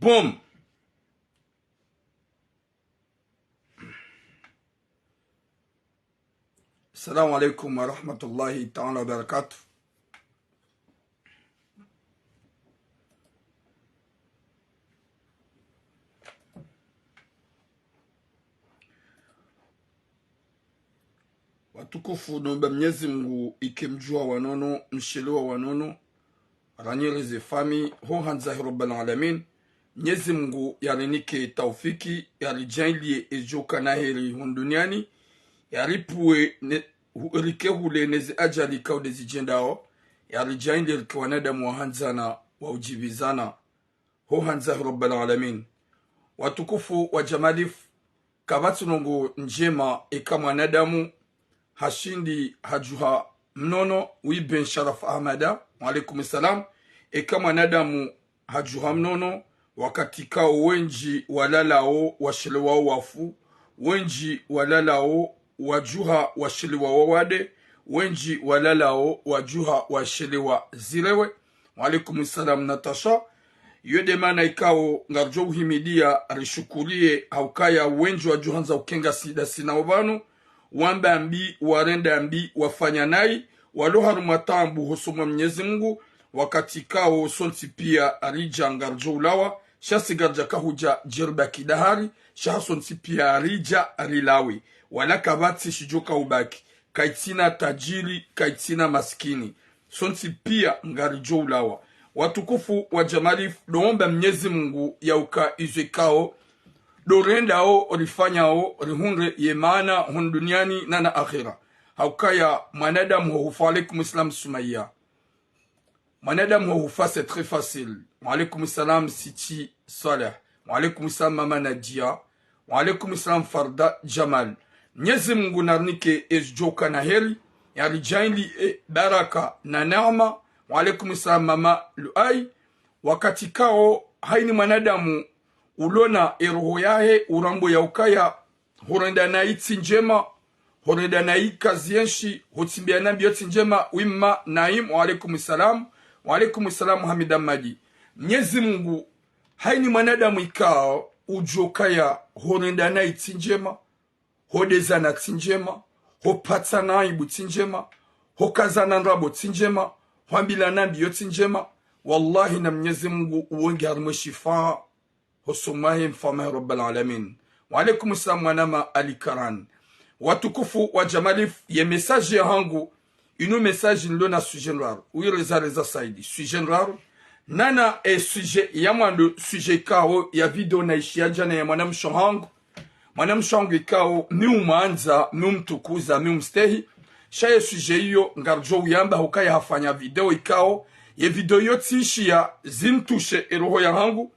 Boom. Assalamu alaikum wa rahmatullahi ta'ala wa barakatuh. Watukufu nomba Mwenyezi Mungu ikimjua wanono mshelewa wanono ranyeleze fami ho hanzahi rabbal alamin. Mwenyezi Mungu yalinike taufiki yalijalie ejoka na heri duniani yalipue hule nezi ajali kaudezi jendao yalijalie rikwanadamu wa hanzana wa ujibizana ho hanzahi rabbal alamin. Watukufu wa jamalif kabatunongo njema eka mwanadamu hashindi hajuha mnono wiben Sharaf Ahmada waalaikum salam eka mwanadamu hajuha mnono wakati kao wenji walalao washilewao wafu wenji walalao wajuha washilewao wade wenji walalao wajuha washelewa zilewe waalaikum salam Natasha yode mana ikao ngarjo uhimidia rishukulie haukaya wenji wajuhanza ukenga sida sina wabanu wamba mbi warenda mbi wafanya nai waloharu matambu hosoma Mwenyezi Mungu wakati kao sonti pia arija ngarjo ulawa shasi garja kahuja jirba kidahari shasonti pia arija rilawi wala kabati shijoka ubaki kaitina tajiri kaitina maskini sonti pia ngarjo ulawa. Watukufu wa jamalif doomba Mwenyezi Mungu yauka izwekao dorendao rifanyao rihunre yemana hun duniani nana akhira haukaya mwanadamu hufa. Alaikum salam Sumaya. Mwanadamu hufa c'est très facile. Alaikum salam Siti Saleh. Alaikum salam Mama Nadia. Alaikum salam Farda Jamal. Mwenyezi Mungu narnike ezjoka na heri yarijaili baraka na neema. Alaikum salam Mama Luai. Wakati kao haini mwanadamu ulona eroho yahe urambo ya ukaya horenda na iti njema horenda na ikazienshi hotimbia nambi yoti njema wimma naim. Waalaikum salam Hamida Maji. Mwenyezi Mungu haini mwanadamu ikao ujokaya horenda na iti njema hodeza na tinjema hopata na ibu tinjema hokazana nrabo tinjema hwambila nambi yoti njema. Wallahi na Mwenyezi Mungu uongi harimo shifa hosumahi mfamahi rabbal alamin. Waalaikum salam wanama alikaran. Watukufu wa jamalif ye message ya hangu ino message nilo na sujet raro uireza saidi sujet raro nana sujet ya mwando sujet kao ya video na ishia jana ya mwanamsho hangu ikao miumanza miumtukuza miumstehi shaye sujet hiyo ngarjo uyamba hukaya hafanya video ikao ye video yoti ishia zimtushe eroho ya hangu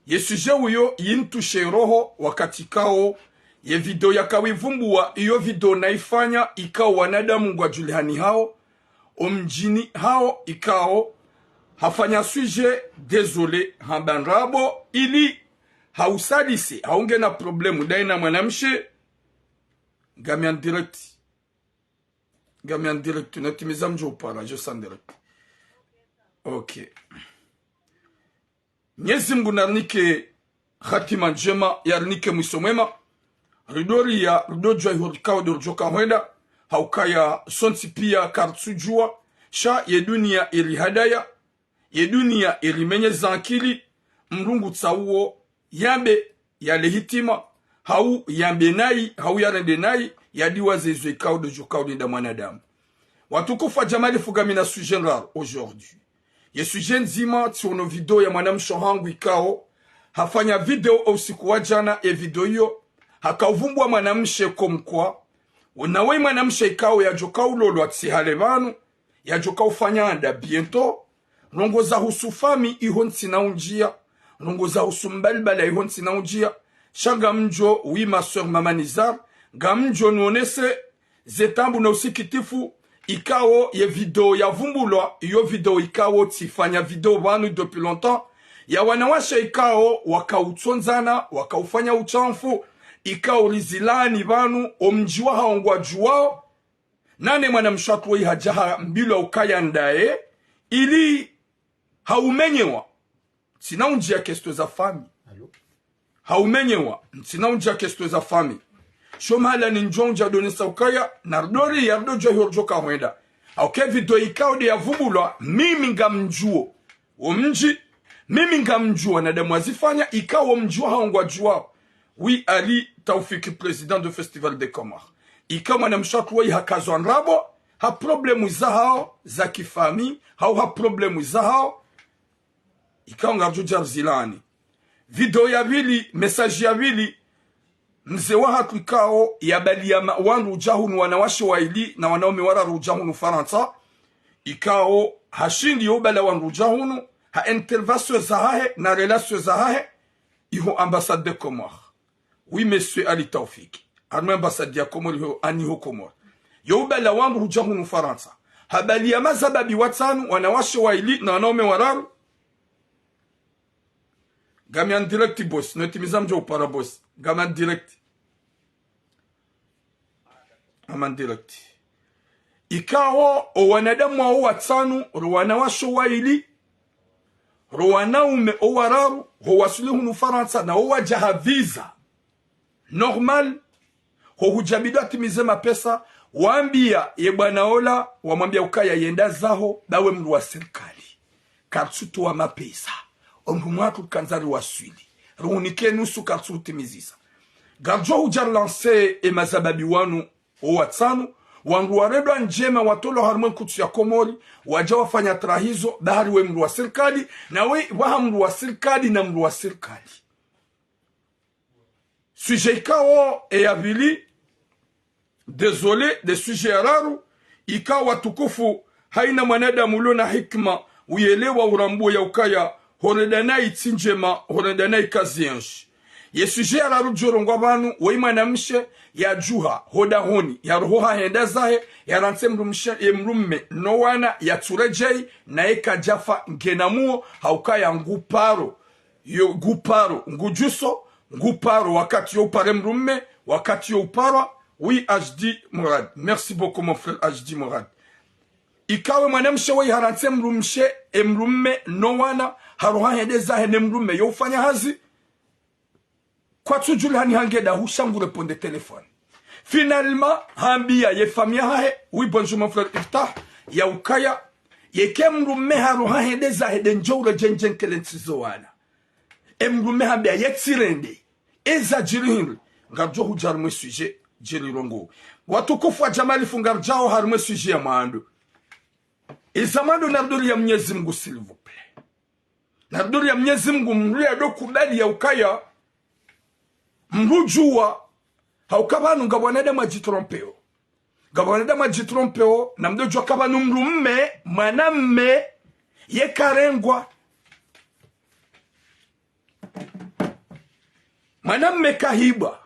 ye sujet uyo yintushe roho wakati kao ye video yakawivumbua iyo video naifanya ikao wanadamu ngwa julihani hao omjini hao ikao hafanya sujet désolé hambanrabo ili hausadisi haunge na problemu daina mwanamshe gamian direct natimiza mjo upara jo san direct. Okay. Mwenyezi Mungu narnike khatima njema yarnike mwiso mwema ridori ya ridojwa ihorikao dorjoka hwenda haukaya sonti pia kartsujua sha ye dunia ili hadaya ye dunia ili menye zankili mrungu tsauo yambe yale hitima hau yambe nai hau yarende nai yadiwa zezwe kao dorjoka udinda mwanadamu. Watukufa jamali fugamina sujet rare aujourd'hui. Ye sujet nzima tiono video ya mwanamsho hangu ikao hafanya video usiku wa jana ya video hiyo hakavumbwa mwanamshe komkwa unawe mwanamshe ikao ya joka ulolo atihale banu ya joka ufanya anda biento nongoza husufami ihonti na unjia nongoza husumbalbala ihonti na unjia shanga mjo wima sœur Mama Nizar gamjo nuonese zetambu na usikitifu ikao ye video ya vumbulwa iyo video ikao tifanya video banu depuis longtemps ya wanawasha ikao wakautsonzana wakaufanya uchanfu ikao rizilani banu omjiwa haongwa juwao nane mwanamshatu hajaha mbilo ukaya ndae ili haumenyewa tina unjia kesto za fami haumenyewa tina unjia kesto za fami shomala ni njonja donesa ukaya nardori yardo jo horjoka huenda au ke video ikao de yavubulwa mimi ngamjuo omji mimi ngamjua na demu azifanya ikawa mjua haongwa jua. Oui, Ali Taufiki, président du Festival des Comores. Ikawa mwanamshatu wai hakazwa nrabo, ha problemu za hao za kifami, ha problemu za hao. Ikawa ngarju jarzilani. Video ya vili, message ya vili, mze wa hatu ikao ya bali ya wanru ujahunu wanawashi wa ili na wanaume wara ujahunu Faransa. Ikao hashindi yobala wanru ujahunu, ha intervention zahahe na relation zahahe iho ambassade de Comores. Oui, monsieur Ali Taufiki. Arme ambassade ya Comores iho aniho Comores. Yobala wanru ujahunu Faransa. Habali ya mazababi watanu wanawashi wa ili na wanaume wararu. Gamian direct boss, netimiza mjo para boss. Gaman direct. Gaman direct. Ikawo o wanadamu wa watanu ruwana washo wa ili ruwanaume o wararu ho wasulihu Faransa na o wajaha visa normal ho hujabidwa timize mapesa waambia ye bwana ola wamwambia ukaya yenda zaho dawe mru wa serikali kartutu wa mapesa omhumatu kanzari waswili ruunike nusu kartutu timizisa garjo hujar lance e mazababi wanu o watanu wangu waredwa njema watolo harmon kutu ya Komori waja wafanya trahizo bahari we mru wa serikali na we waha mru wa serikali na mru wa serikali sujet ikao e yavili désolé de sujet araru ikawa watukufu haina mwanadamu ulio na hikma uyelewa urambu ya ukaya horedanai tinjema horedanai kazienshi ye sujet araru jorongo abantu weimanamushe ya juha hoda honi ya roha henda zahe ya rantse mrumshe emrumme no wana ya turejei na eka jafa ngenamuo haukaya nguparo yo guparo ngujuso nguparo wakati yo upare mrumme wakati yo upara. Oui, HD Morad. Merci beaucoup, mon frère HD Morad. Ikawe mwanamshe wei harantse mrumshe emrumme no wana haroha hende zahe nemrumme yo ufanya hazi kwa tujuli hani hangeda hushangu reponde telefone. Finalement, hambia ye famia hahe, oui bonjour mon frère Iftah, ya ukaya, ye ke mrumme haroha hende zahe denjore jenjen kelensizo wana. Mrumme hambia ye tirende, eza jirihinri, ngarjo hujarmwe sujet, jirirongo. Watukufu wa jamali fungar jao harmwe sujet ya maando. Izamando narduri ya Mwenyezi Mungu s'il vous plaît. Narduri ya Mwenyezi Mungu mruya do kubali ya ukaya, mrujua haukabanu ngabwanada majitrompeo. Ngabwanada majitrompeo na mdojua kabanu mrumme mwanamme ye karengwa. Mwanamme kahiba.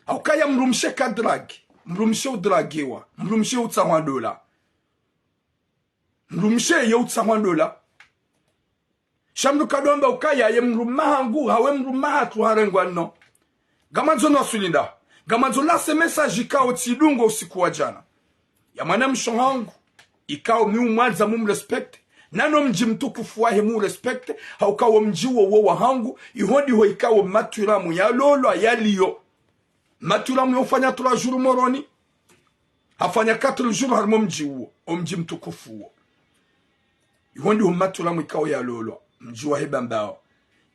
Haukaya mrumshe kadragi. Mrumshe udragiwa. Mrumshe utsawandola. Mrumshe ye utsawandola. Shamdu kadomba ukaya ye mrumaha ngu hawe mrumaha tuharengwa no. Gamanzo no sulinda. Gamanzo la se message ikao tidungo usiku wa jana. Ya mwanamsho hangu ikao mi umwanza respect. Nano mji mtukufu wahe mu respect. Haukawa mjiwo wa hangu. Ihodi ho ikao maturamu ya lolo ya liyo. Maturamu yofanya 3 jours moroni. Hafanya 4 jours harmo mjiwo. O mji mtukufu wo. Ihodi ho maturamu ikao ya lolo. Mjiwa heba mbao.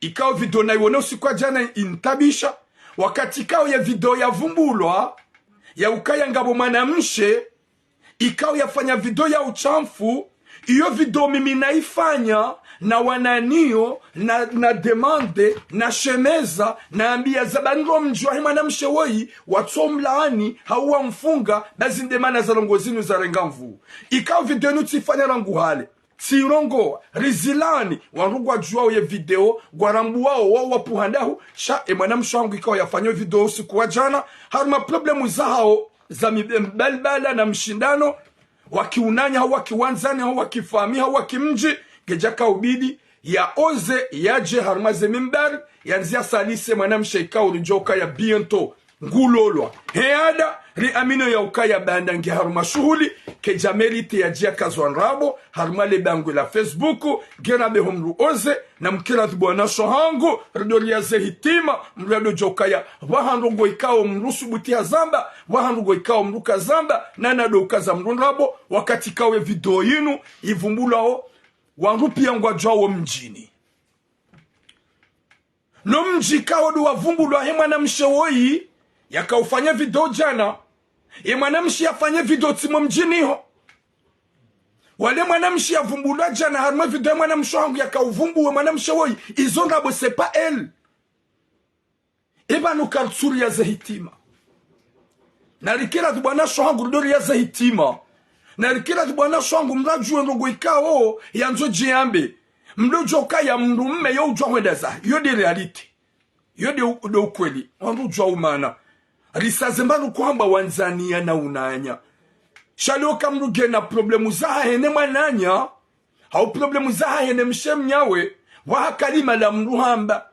Ikao video na iwone usiku wa jana intabisha. Wakati ikao ya video ya vumbulwa. Ya ukaya ngabo mwanamshe. Ikao yafanya video ya uchamfu. Iyo video mimi naifanya na wananio na demande na shemeza na ambia zabanro mjua hima na mshewoi watomlaani hawa mfunga bazi ndemana za longozinu za rengamvu. Ikao video nutifanya rangu hale. Tirongo, rizilani, wanrugwa juwa ye video, gwarambu wao wapuhandahu, sha emana mshangu ikao yafanyo video usiku wa jana, haruma problemu za hao, za mbelbala na mshindano, wakiunanya hau wakiwanzani hau wakifami hau wakimji gejaka ubidi ya oze yaje harumaze mimbar yanzia salise mwanamshe ikao urujoka ya biento ngulolwa heada ri amino ya ukaya banda ngi haruma shuhuli ke jamerite ya jia kazwanrabo haruma le bangu la Facebook gera be humru oze na mkira thubwana shohangu ridoli ya zehitima mrado jokaya wahanrugo ikao mrusu buti ya zamba wahanrugo ikao mruka zamba nana do ukaza mrunrabo wakati kawe video yinu ivumbulao wanrupi ya ngwajawo mjini no mji kao do wavumbulwa he mwanamshe woyi yakaufanya video jana ye mwanamshi afanye video timo mjini ho wale mwanamshi avumbulwa jana harma video mwanamshi wangu yakauvumbua mwanamshi woyi izonrabo c'est pas elle eba nukarsuri ya zahitima narikira tubwana shwangu rudori ya zahitima narikira tubwana shwangu mraju ndogo ikao yanzo jiambe mdojo kaya mrumme yo ujwa wendaza yo de reality yo de ukweli wanrujwa umana risazembanu kwamba wanzania na unanya shaloka mruge na problemu zaha hene mwananya hau problemu zaha hene mshemnyawe wakalima la mruhamba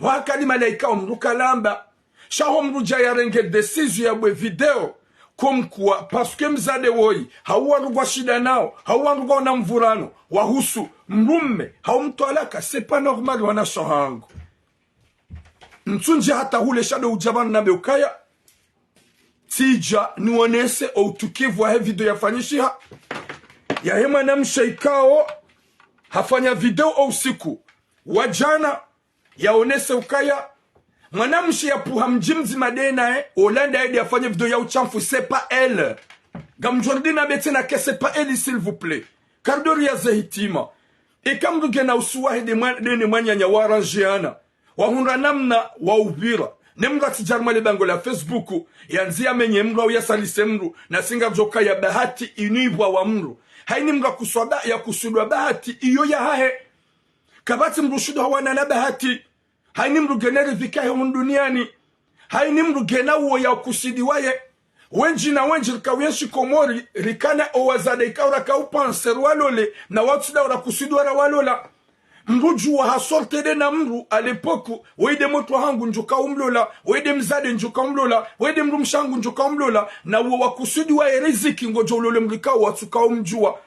wakalima la ikao mrukalamba shaho mruja ya renge decision ya bwe video kumkuwa paske mzade woyi hauwa rugwa shida nao hauwa rugwa na mvurano wahusu mrumme hau mtualaka c'est pas normal wana shohangu mtunji hata hule shado ujabanu na meukaya tija nuonese utukivu wa video yafanyishiha ya hema na mshaikao hafanya video au siku wajana yaonese ukaya mwanamshi ya puha mjimzi madena Olanda edi afanya video ya uchamfu c'est pas elle gamjordina betena ke c'est pas elle s'il vous plaît kardori ya zahitima ikamruge na usuwahi de mwanyanya waranjiana wahunra namna wa uvira nemra tijarma le bango la Facebook yanzia menye mru ya salise mru na singa joka ya bahati inibwa wa mru haini mga kuswada ya kusudwa bahati iyo ya hahe kabati mru shudu hawana na bahati haini mru generi vikahe duniani haini mru gena uo ya kusidi waye wenji na wenji rikawienshi komori rikana owazade ikaura kaupanser walole na watu da ura kusidi wara walola mruju wa hasortede na mru alepoku wede moto hangu njuka umlola wede mzade njuka umlola wede mrumshangu njuka umlola na wakusudi wa riziki ngojo ulole mrikao watuka umjua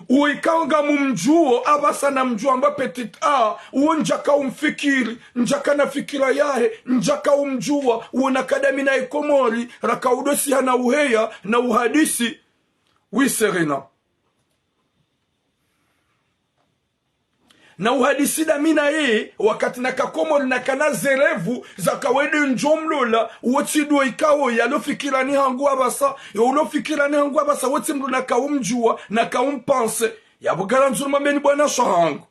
uikaonga mumjuo abasa na mjua mba petit a uo njaka umfikiri njaka na fikira yahe njaka umjua uona kadami na ikomori raka udosi hana uheya na uhadisi wiserena na uhadisi da mina ye wakati na kakomori na kana zerevu za kawede njomlola uotido ikao ya lo fikira ni hangu abasa ya ulo fikira ni hangu abasa woti mru na kaumjua na kaumpanse ya bugara nzuruma meni bwana shahangu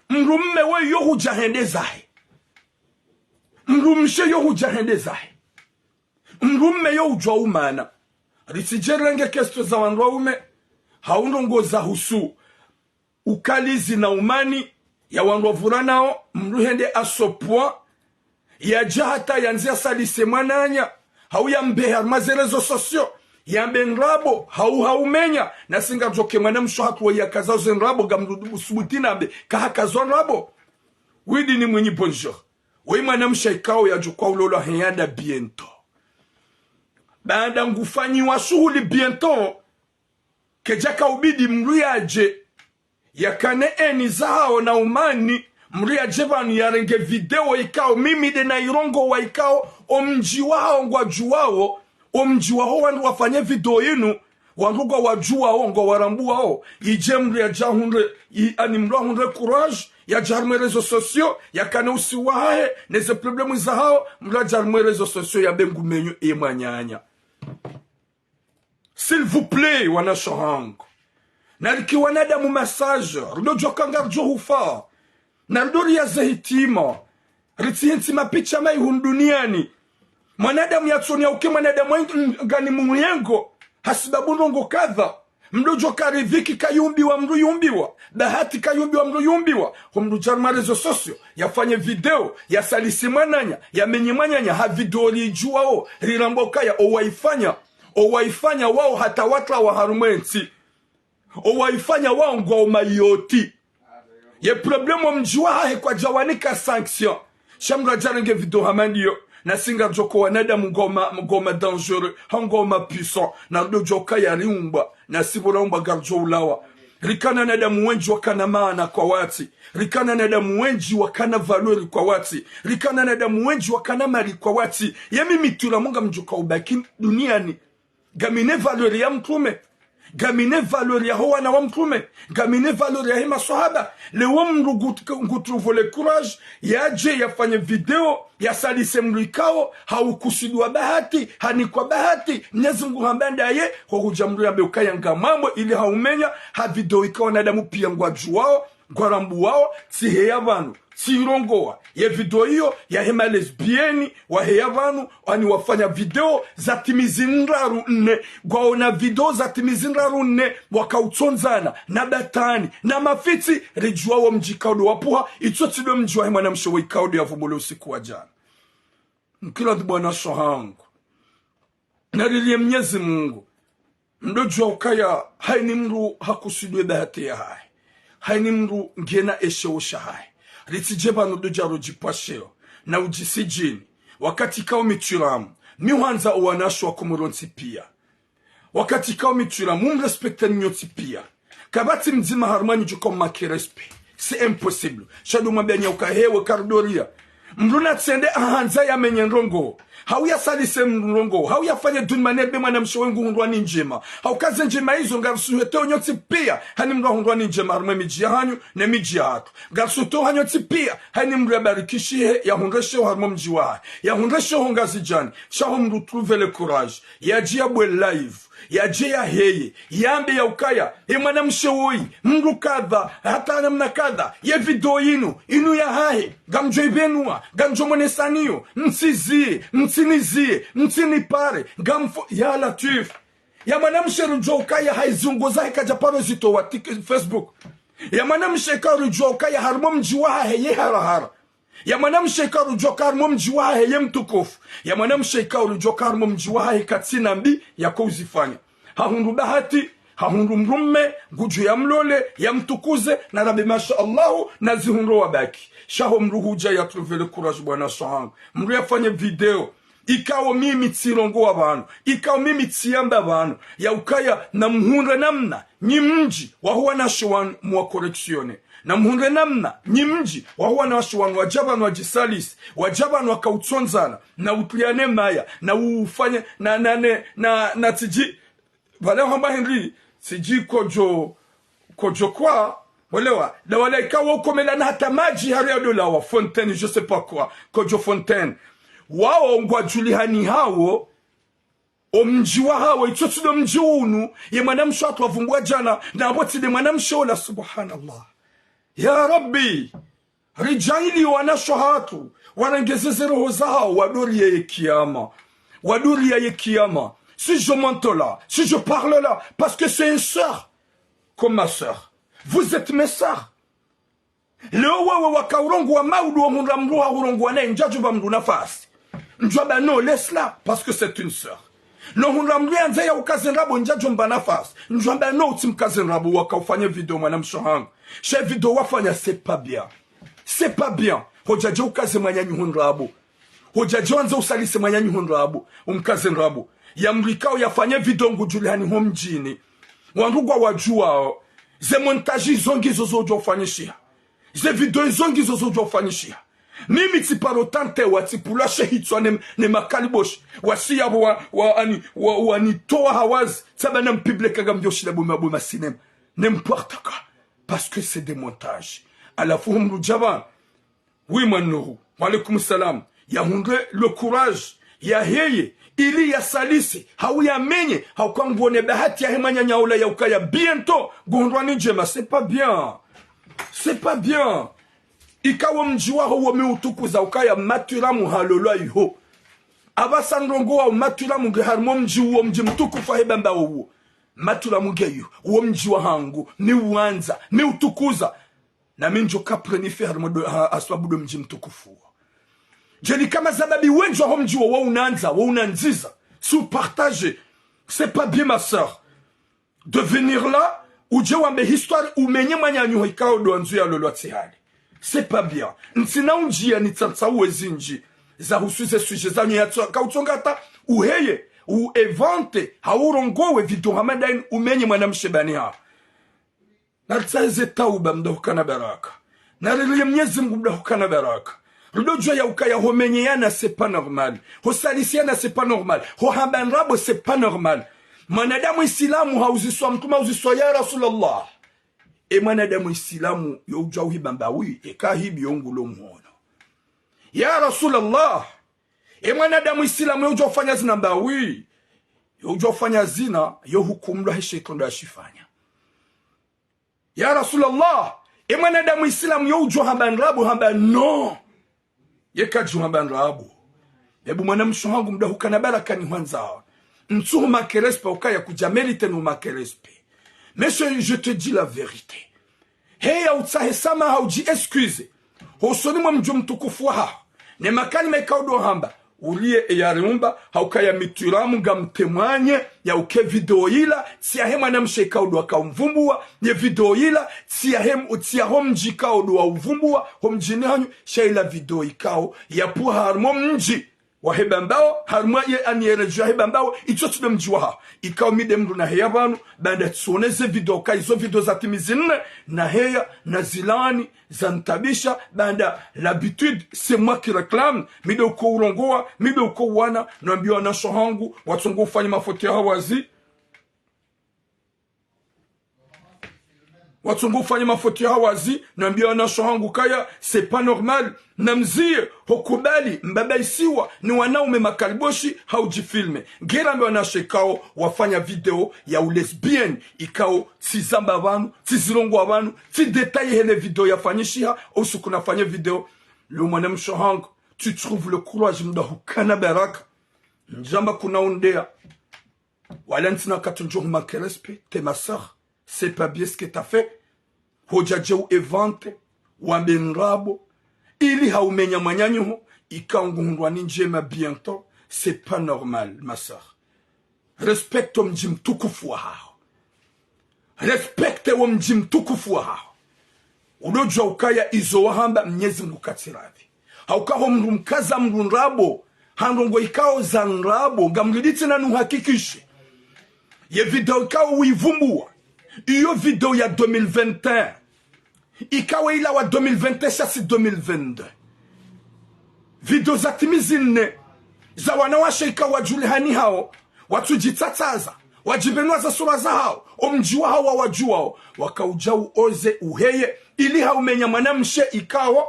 mrumme we yo hujahende zahe mrumshe yo hujahende zahe mrumme yo ujwa umana risijerenge kesto za wanraume haunongo za husu ukalizi na umani ya wanrovura nao mruhende asopwa ya jahata yanzia salise mwananya hau ya mbeha mazerezo sosio ya mbenrabo haumenya na singa joke mwana msho hatuwa ya kazazo nrabo gamrudu subutina mbe kahakazo nrabo widi ni mwenye bonjour wei mwana mshaikao ya jukwa ulolo heyanda biento baada ngufanyi wa shuhuli biento kejaka ubidi mruyaje yakane eni zao na umani mria jevani yarenge video ikao mimi de na irongo wa ikao omji wao ngwa juwao omji wao wandu wafanye video yinu wanduga wajua ngo warambu wao ije mria jahunre ani mra hunre courage ya jarme réseaux sociaux yakane usiwahe neze problemu za hao mra jarme réseaux sociaux ya bengu menyu emanyanya s'il vous plaît wana shohango nariki wanada mu message rudo jokanga johufa nardori ya zahitima ritsinti mapicha mai hunduniani mwanadamu yatsonia uke mwanadamu ngani muyengo hasibabu ndongo kadha mdojo karidhiki kayumbiwa mru yumbiwa bahati kayumbiwa mru yumbiwa humdu jarma rezo sosio yafanye video ya salisi mwananya ya menye mwanyanya ha video lijuao riramboka ya owaifanya wao hata watra wa harumwensi owaifanya wao ngwa mayoti ye problemo mjua hahe kwa jawanika sanction shamra jarenge video hamandiyo na singa joko wanadamu ngoma dangereux ngoma puissant na do joka ya riumba na sibula garjo ulawa rikana nadamu wenji wakana maana kwa wati rikana nadamu wenji wakana valori kwa wati rikana nadamu wenji wakana mali kwa wati mimi tulamunga mjoka ubaki duniani gamine valori ya mtume gamine valori ya hoa na wa mtume gamine valori ya hima sahaba lewo mru ngutruvo le courage yaje yafanye video ya salise mrikao haukusidwa bahati hani kwa bahati Mwenyezi Mungu hambanda ye hujamru ya beukaya ngamambo ili haumenya ha video ikawa nadamu pia ngwajuwao ngwarambu wao sihe abantu sirongoa ye video hiyo ya hema lesbieni wa heya vanu ani wafanya video za timizinraru nne gwaona video za timizinraru nne wakautsonzana na batani na mafiti rijua wa mjikaudu wapuha itotido mjua hema na mshowe ikaudu ya vubule usiku wa jana mkila dubwana sohangu narilie Mwenyezi Mungu mdojua ukaya haini mru hakusudwe bahati ya haini mru ngena esheosha ritijeba nudujaro jipasheo na ujisijini wakati kao mituramu miwanza uwanashwa kumuronsi pia wakati kao mituramu umrespekta nyoti pia kabati mzima harmani juko makirespe c'est impossible shadu mabenya ukahewe kardoria mruna tsende ahanza ya menye nrongo hauya salise mrongo hauya fanya dun manebe mwana mshowengu hundwani njema haukaze njema hizo ngarsuhete onyoti pia hani mru hundwani njema harma miji hanyu ne miji hatu ngarsuto hanyoti pia hani mru yabarikishihe ya hundreshe harma mjiwa ya hundreshe hongazijani shaho mru trouve le courage ya jiabwe live ya jea heye yambe ya ukaya mwana mshewoi mru kadha hata namna kadha ye video inu ya hahe gamjo ibenua gamjo monesaniyo msizie msinizie msinipare gamfo ya latif ya mwana msherujo ukaya haizunguza hekajaparo zito wa Facebook ya mwana mshekarujo ukaya harmo mjiwa heye harahara ya mwana mshekarujo karmo mjiwa heye mtukufu ya mwana mshekarujo karmo mjiwa heye katina mbi ya kuzifanya hahundu bahati hahundu mrumme nguju ya mlole ya mtukuze na rabi masha Allahu na zihundu wabaki shaho mruhuja ya trouve le courage bwana sohangu mru yafanye video ikawo mimi tsirongo abantu ikawo mimi tsiyamba abantu ya ukaya na mhunre namna ni mji wahuwa na shiwan mwa correctione na mhunre namna ni mji wahuwa na shiwan wajabanu wajisalisi wajabanu wakautsonzana na utliane maya na ufanye na tiji wale hamba Henry siji kojo kwa walewa na wale ikawo komela na hata maji haria dola wa fontaine je sais pas quoi kojo fontaine wao ngwa julihani hawo omjiwa hawo itotudo mjiunu ye mwanamsho atwavumbwa jana na aboti de mwanamsho la subhanallah ya rabbi rijaili wanashohatu warengezeze roho zao waduri ya kiyama si je monte là si je parle là parce que c'est une sœur comme ma sœur vous êtes mes sœurs leo wewe wakaurongo wa maudu wa mruha urongo wa njaju ba mru nafasi njaba no laisse-la parce que c'est une sœur no hunramri anze ya ukazenrabo njaju mba nafasi njaba no utimkazenrabo wakaufanya video mwanamshohangu she video wafanya c'est pas bien hojaje ukaze mwanyanyu hunrabo hojaje wanze usalise mwanyanyu hunrabo umkazenrabo ya mrikao yafanye video ngujulihani homjini wandugwa wajuao ze montaji zongi zozo ufanyishia ze video zongi zozo ufanyishia mimi tiparo tante watipula shehitwa ne makalibosh wasiya wa ni toa hawazi saba na mpublika gamjoshila boma cinema n'importe quoi parce que c'est des montages ala fuhum rujaba oui manuru wa alaykum salam ya hundre le courage ya heye ili ya salisi hau ya menye hau kwa mbone bahati ya hemanya nyaula ya ukaya bientôt gondwani njema c'est pas bien ikawa mjiwa huo miutukuza ukaya maturamu halolwa iho abasandrongo wa maturamu ngeharmo mjiwa mji mtukufa hebamba huo maturamu ngeyo uo mjiwa hangu ni uanza ni utukuza na minjo kaprenife harmo aswabudo mji mtukufu jeli kama zababi wenjwa ho mjiwa wa unanziza sous partager c'est pas bien ma sœur de venir là uje wambe histoire umenye manyanyu ikao do anzu ya lolwa tsihali c'est pas bien ntina unjia ni tsatsa uwezinji za husuze suje za nyatso kautsongata uheye uevante haurongowe video hamadain umenye mwanamshe bani ha natsaze tauba mdahukana baraka narilie Mwenyezi Mungu mdahukana baraka rudojo ya ukaya homenyana c'est pas normal hosalisiana c'est pas normal hohambanrabo c'est pas normal mwanadamu islamu hauziswa mtuma hauziswa ya Rasulullah mwanadamu islamu yojwa uhibambawi ekahibi yongulo mhono ya Rasulullah mwanadamu islamu yojwa ufanya zina mbawi yojwa ufanya zina yohukumla heshetonda ashifanya ya Rasulullah mwanadamu islamu yojwa hambanrabo hamba no yekaju hambanrabo ebu mwanamsho hangu mdahukana baraka ni hwanza nsuhu makerespe ukaya kujamelite nu makerespe mais je te dis la vérité heya utsahe sama hauji excuse hosoni mwa mjo mtukufu ha ne makali mekaudo hamba ulie eyarumba haukaya mituramu gamtemwanye ya uke video ila siya hema na mshekaudo akamvumbua ye video ila siya homji kaudo wa uvumbua homjini hanyu shaila video ikao ya puha harmo mji wahebambao harma ye aniyerejo hebambao icho tube mjiwa ikao mide mru na heya banu banda tsoneze video ka izo video za timizine na heya na zilani za ntabisha banda l'habitude c'est moi qui réclame mide uko urongoa mide uko wana naambiwa na shohangu watungo ufanye mafoto ya hawazi watungo ufanye mafoto ya hawazi naambiwa na shohangu kaya c'est pas normal namzie hokubali mbabaisiwa ni wanaume makaliboshi haujifilme ngera mbe wanashekao wafanya video ya ulesbienne ikao tizamba abantu tizirongo abantu tidetaye hele video yafanyishiha usu kunafanya video le mwanamsho hangu tu trouves le courage mdahukana baraka njamba kunaondea wala ntina katunjo makerespe te ma sœur c'est pas bien ce que t'as fait hojaje u evante wambenrabo ili haumenya manyanyuho ikangundwa ni njema bientôt c'est pas normal ma sœur respecte mji mtukufu hao respecte mji mtukufu hao unojua ukaya izo wahamba Mwenyezi Mungu katsiravi haukaho mndu mkaza mndu nrabo handongo ikao za nrabo gamliditi na nuhakikishe ye video ikao uivumbua iyo video ya 2021 ikawa ila wa 2021 si 2022 video za timizine za wanawasha ikawa julihani hao watu jitataza wajibenwa za sura za hao omjiwa hao wajuao wakaujau oze uheye ili haumenya mwanamshe ikawa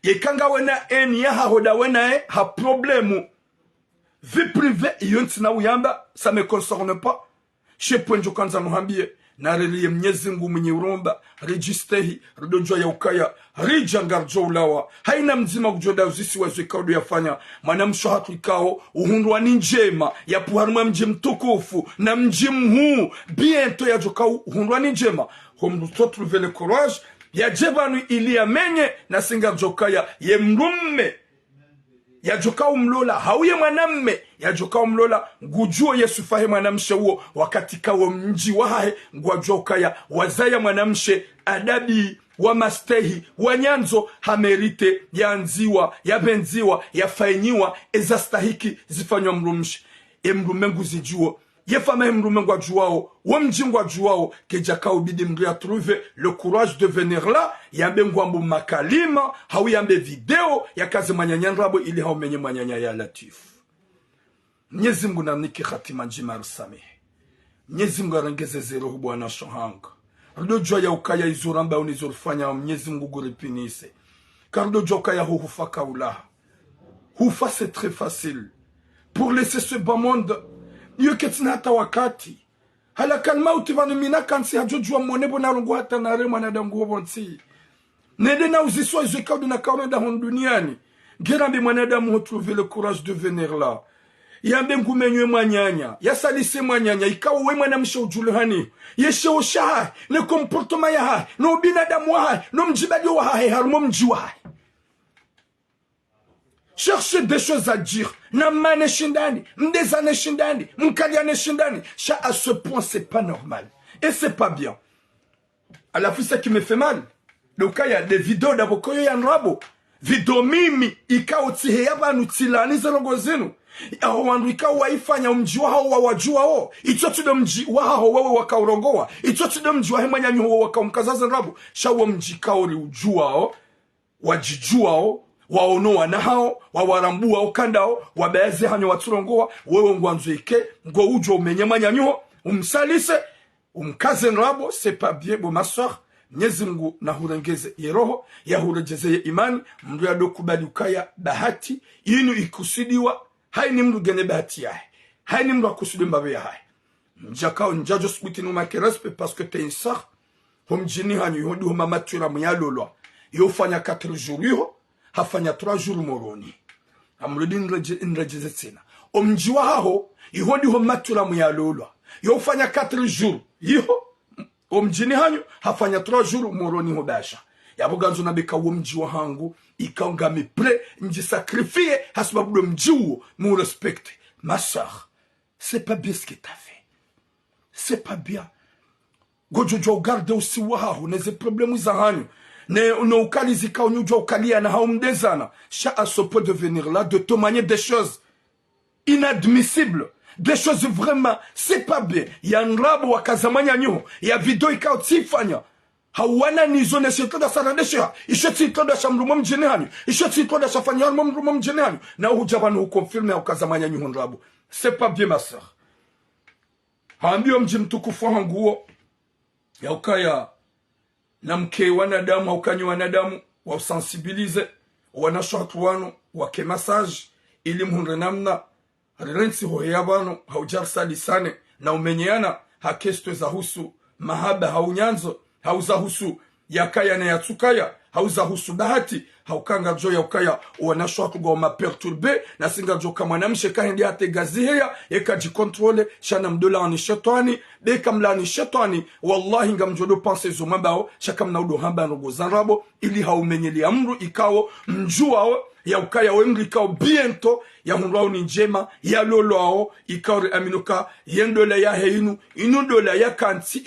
yekanga wena eni ya hahoda wena ha problemu vie privée yonti na uyamba ça me concerne pas chez Ponjo kanza nuhambie na reliye Mwenyezi Mungu mwenye uromba registehi ridojo ya ukaya rijangarjo ulawa haina mzima kujoda uzisi wazwe kaudu yafanya mwanamsho hatu ikao uhundwa ni njema ya puharuma mji mtukufu na mji mhuu biento ya jokau uhundwa ni njema homdu to trouver le courage ya jebanu ili ya menye na singa jokaya ye mrumme ya jokau mlola hauye mwanamme ya jokau mlola ngujuo Yesu fahe mwanamshe uo wakati kawo mji wahe nguajokaya wazaya mwanamshe adabi wa mastehi wanyanzo hamerite ya nziwa ya benziwa ya fainyiwa ezastahiki zifanywa mrumshi mrumengu zijuo yefama mrumengu ajuao wamjingu ajuao kejakao bidi mria trouver le courage de venir là yambe ngwambu makalima hau yambe video ya kazi manyanyanrabo ili hau menye manyanya ya latif Mwenyezi Mungu naniki khatima njima rusamehe Mwenyezi Mungu arengeze zero bwana shohanga rudojo ya ukaya izuramba unizorufanya Mwenyezi Mungu guripinise kardojo kaya hufaka ula hufa c'est très facile pour laisser ce bas monde yoketina hata wakati halakal mauti vanu mina kansi hajojua monebo na rungu hata nare mwanadamu hobonsi nede na uziswa izwekaudu na kaone da hon duniani gerambi mwanadamu ho trouver le courage de venir là yambe ngumenywe mwanyanya yasalise mwanyanya ikawa we mwanamsha ujuluhani yeshe osha le comportement ya hai no binadamu wa hai no mjibadi wa hai harumo mji wa hai cherchez des choses à dire namane shindani mdezane shindani mkaliane shindani cha à ce point c'est pas normal et c'est pas bien à la fois ça qui me fait mal donc il y a des vidéos d'avocoyo ya nrabo video mimi ikao tiheya banu tilani zelongo zenu aho wandu ikao waifanya mji wao wawajua o icho tude mji wao wewe wakaurongoa icho tude mji wa hemanya nyuho wakaumkazaza nrabu shawo mji kao li ujua o wajijua o waonoa na hao wawarambua okandao wabaeze hanyo waturongoa wewe ngwanzuike ngo ujo umenyamanya nyuho umsalise umkaze nrabo c'est pas bien bo ma soeur Mwenyezi Mungu na hurengeze yeroho ya hurejeze imani mndu ya dokubali ukaya bahati inu ikusudiwa hai ni mndu gene bahati yae hai ni mndu akusudi mbabe ya hai mjakao njajo sputi numake respect parce que t'es une sœur homjini hanyu yuhodi homa matura mnyalolwa yofanya 4 jours yuho hafanya 3 jours moroni amrudi nrejeze tena omjiwa haho yuhodi homa matura mnyalolwa yofanya 4 jours yuho omjini hanyu hafanya 3 jours moroni hobasha yabuganzo nabeka wo mji wa hangu ikaonga mipre nji sacrifier hasbabu mji wo mu respecte ma sœur c'est pas bien ce que t'as fait c'est pas bien gojojo garde aussi waho neze problème za hanyu ne no ukalizi ka onyo ukalia na haumdezana cha à ce point de venir là de témoigner des choses inadmissibles. Des choses vraiment, c'est pas bien. Il y a un rabo wakazamanya nyo. Il y a vidéo ikao tifanya. Hawana nizo ne sito da saradesha. Isho sito da shamrumo mjene hanyu. Isho sito da shafanya mrumo mjene hanyu. Na hujabanu ukonfirme ya ukazamanya nyo rabo. C'est pas bien ma sœur. Haambio mjimtukufu hanguo. Ya ukaya na mke wanadamu haukanyi wanadamu wa usensibilize. Wanasho hatuwano wake massage ili mhunre namna Rensi hoya bano haujarsa lisane na umenyeana hakestwe za husu mahaba haunyanzo hauza husu yakaya na yatsukaya hauza husu bahati haukanga jo ya ukaya wanashwa kugo maperturbe na singa jo kama namshe kahindi hate gaziheya eka jikontrole shana mdola ni shetani beka mlani shetani wallahi ngamjodo pense zo mambao shaka mnaudo hamba ngogo zanrabo ili haumenyeli amru ikao mjua ya ukaya wemri ikao biento ya hunrao ni njema ya loloao ikao aminuka yendola ya heinu inudola ya kanti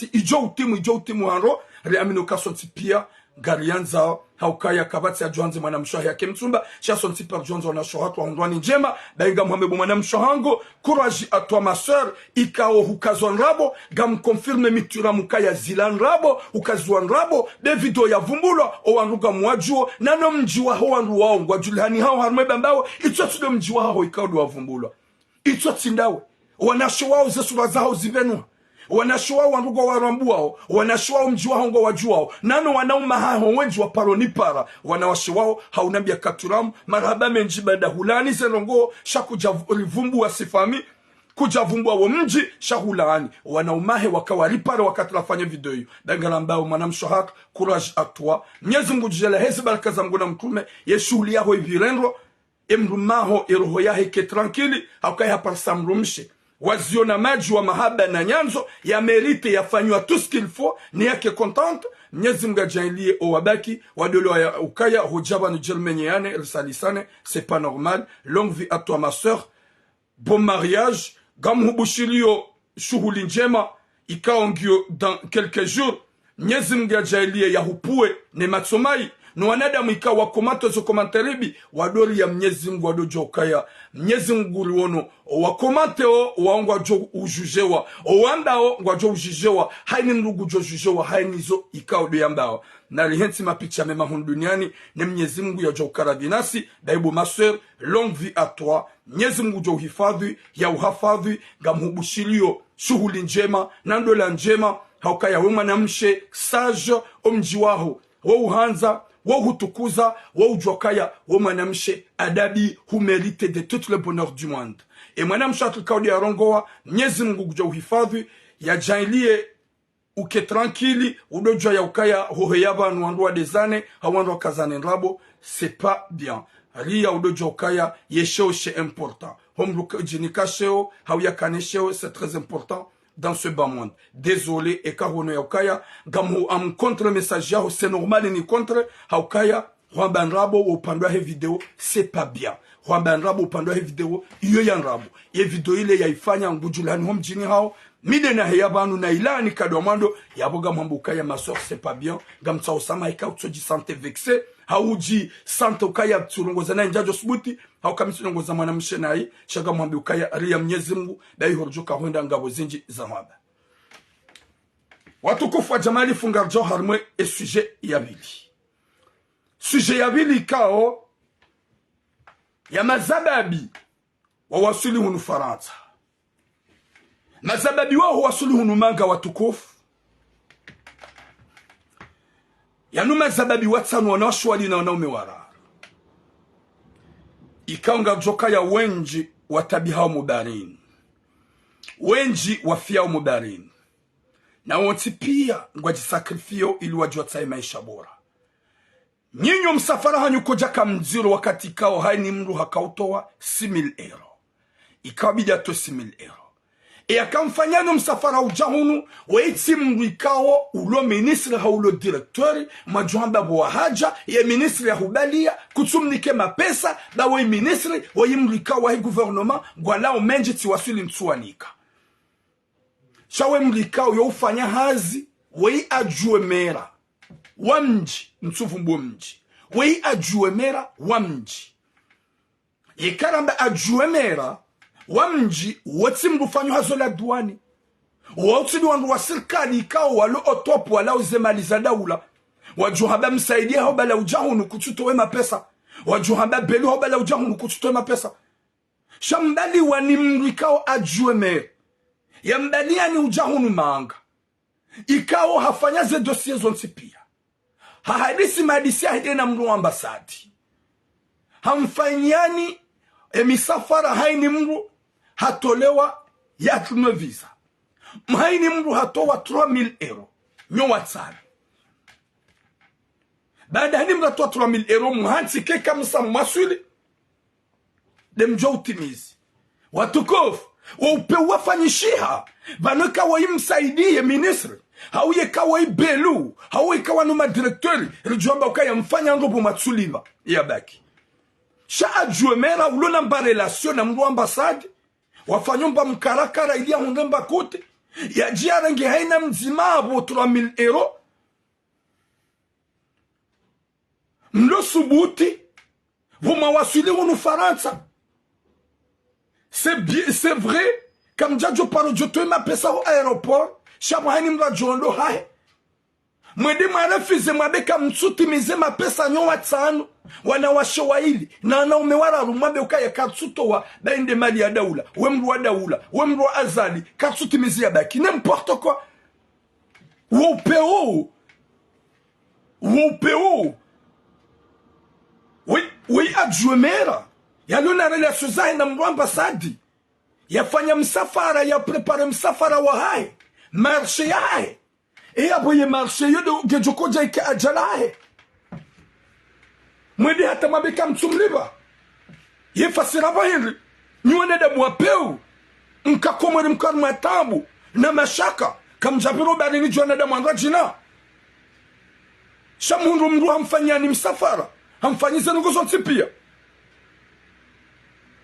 ijo utimu hanro re aminuka sonti pia garianza haukaya kabati ya juanze mwana mshahi ya kemtumba sonti par juanze wana shohatu wa hunrao ni njema bainga muhammebu mwana mshahango courage à toi ma soeur ikao hukazwan rabo gam confirme mitura mukaya zilan rabo ukazwan rabo de video ya vumbulwa o wanruga mwajuo nano mjiwa ho wanru wao ngwajulani hao harme bambao itso tudo mjiwa hao ikao do wavumbulwa itso tindawe wanasho wao zesura zao zivenwa wanasho wao wanruga warambuao wanasho wao mjiwa hao ngwajuao nano wanauma hao wenji wa paroni para wanawasho wao haunambia katuramu marhaba menjibada hulani zerongo shakuja rivumbu wa sifami kujavumbwa wa mji shahulaani wanaumahe wakawaripara wakati lafanya video hiyo dangalambao mwanamshohak courage à toi Mwenyezi Mungu jela hezi baraka za Mungu na mtume yeshughuli yao ivirendro emrumaho eroho yahe ke tranquille hakaya parsamrumshe waziona maji wa mahaba na nyanzo ya merite yafanywa tout ce qu'il faut ni yake contente Mwenyezi Mungu ajalie owabaki wadolo ya ukaya hojaba ni jelmenyane risalisane c'est pas normal longue vie à toi ma sœur bon mariage gamhubushilio shughuli njema ikaongio dans quelques jours Mwenyezi Mungu ajalie yahupue ne matsomai no wanadamu ikawa komato zo komanteribi wadori ya Mwenyezi Mungu wadojokaya Mwenyezi Mungu liwono wakomate o waongwa jo ujujewa owandao ngwajo ujujewa haini ndugu jo ujujewa haini zo ikao do yambao na lihensi mapicha mema hun duniani ne Mwenyezi Mungu ya jokara binasi daibu ma sœur longue vie à toi Mwenyezi Mungu jo hifadhi ya uhafadhi gamhubushilio shughuli njema na ndola njema haukaya wema na mshe sage omjiwaho wo uhanza wo hutukuza wo ujokaya wo mwanamshe adabi hu mérite de tout le bonheur du monde et mwanamshe atukao ya rongoa Mwenyezi Mungu jo uhifadhi ya jailie uke tranquille udojo ya ukaya hoheyaba nuandwa dezane hawandwa kazane nrabo c'est pas bien ria udojo ukaya yesheo c'est important homruka jinikasheo hawya kanesheo c'est très important dans ce bas monde désolé et karono ya ukaya gamu am contre message yao c'est normal ni contre haukaya Rwanda nrabo upandwa he video c'est pas bien Rwanda nrabo upandwa he video iyo ya nrabo ye video ile yaifanya ngujulani homjini hao mide na heyabanu na ilani kadwa mwando yaboga mwambuka ya masor c'est pas bien gamtsa osama ika utsoji sante vexé hauji santa ukaya tulongoza na njajo subuti haukamisi longoza mwanamshe naye shaga mwambi ukaya ria Mwenyezi Mungu dai horjoka huenda ngabo zinji za maba watukufu wa jamali fungar johar mwe e sujet ya bili kao ya mazababi wa wasuli hunu Faransa mazababi wao wasuli hunu manga watukufu yanu mazababi watanu wanawashwali na wanaume warara ikaunga joka ya wenji watabihao mudarini wenji wafiao mudarini na wonti pia ngwajisakrifio ili wajuatae maisha bora nyinyo msafara hanyu koja kamziro wakati kao haini mru hakautowa 6,000 euro ikabidi ato 6,000 euro akamfanyano msafara ujahunu waiti mru ikao ulo ministre haulo direktori majuhamba wa haja ya ministre ya hubalia kutumnike mapesa da wai ministre wai mru ikao wahi gouvernement gwalao menji tiwasuli mtuanika shawe mru ikao ya ufanya hazi wai ajue mera wamji mtufumbo mji wei ajuemera wamji yekaramba ajuemera wamji wati mrufanyo hazo la duani wati duandu wa sirkani ikao walo otopu wala uzemaliza daula wajuhamba msaidia hoba la ujahunu kututowe mapesa wajuhamba belu hoba la ujahunu kututowe mapesa shambali wani mru ikao ajuemera yambali yani ujahunu maanga ikao hafanya ze dosie zonti pia hahadisi madisi ahide na mru ambasadi hamfanyani emisafara haini mru hatolewa yatume visa haini mru hatowa 3,000 euro nyo watsari baada hani mru hatowa 3,000 euro muhansi keka msa mwasuli demjo utimizi watukofu waupe wafanyishiha vanoka wa imsaidie ministre hauye kawa ibelu hauye kawa numa direktori rijuamba ukaya mfanya ndobo matsuliva ya baki sha ajuemera ulona mba relasyon na mru ambasadi wafanyomba mkarakara ilia hundemba kote ya jiarangi haina mzima abo 3,000 euro mlo subuti vuma wasuli unu Faransa c'est vrai comme jajo paro joto ma pesa au aéroport shaba hani mra jondo hae mwede marafize mwabeka mtsutimize mapesa nyo watano wanawashowa hili na umewara rumwabe ukaya katsuto wa bainde mali ya daula wemru wa daula wemru wa azali katsutimize ya baki n'importe quoi wopeo oui adjuemera yalona relation zahe na mru ambasadi yafanya msafara ya prepare msafara wa hae marche ya hae aboye marche yodo gejokoja ike ajala hae mwede hata mabeka mtumliba yefasira bahiri nyuone da mwapeu mkakomori mkaru matabu na mashaka kamjabiro bari ni juana da mwandajina shamundu mru hamfanyani msafara hamfanyize nugozo tipia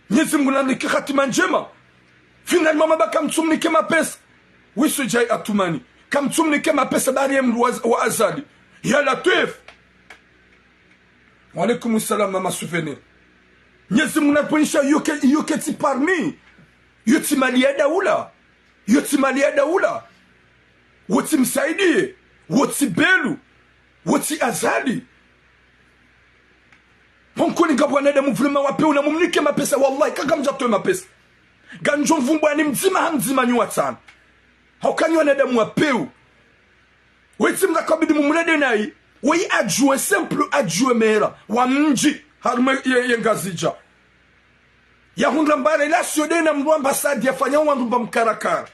Nyezi mgunanike khatima njema finalement maba kamtumnike mapesa wisu jai atumani kamtumnike mapesa bari ya mru wa azali ya latif wa alaikum salam mama souvenir Nyezi mgunaponisha yoke ti parmi yoti malia daula woti msaidie woti belu woti azali Ponkoni ngabwana da mvulima wapeu na mumnike mapesa wallahi kaka mjatoe mapesa ganjo mvumbu ani mzima hamzima nyua sana haukanywa na damu wapeu weti mnakabidi mumulede nai wei ajue simple ajue mera wa mji harume yengazija ya hundra mbare la siode na mru ambasadi ya fanya wandu mkarakara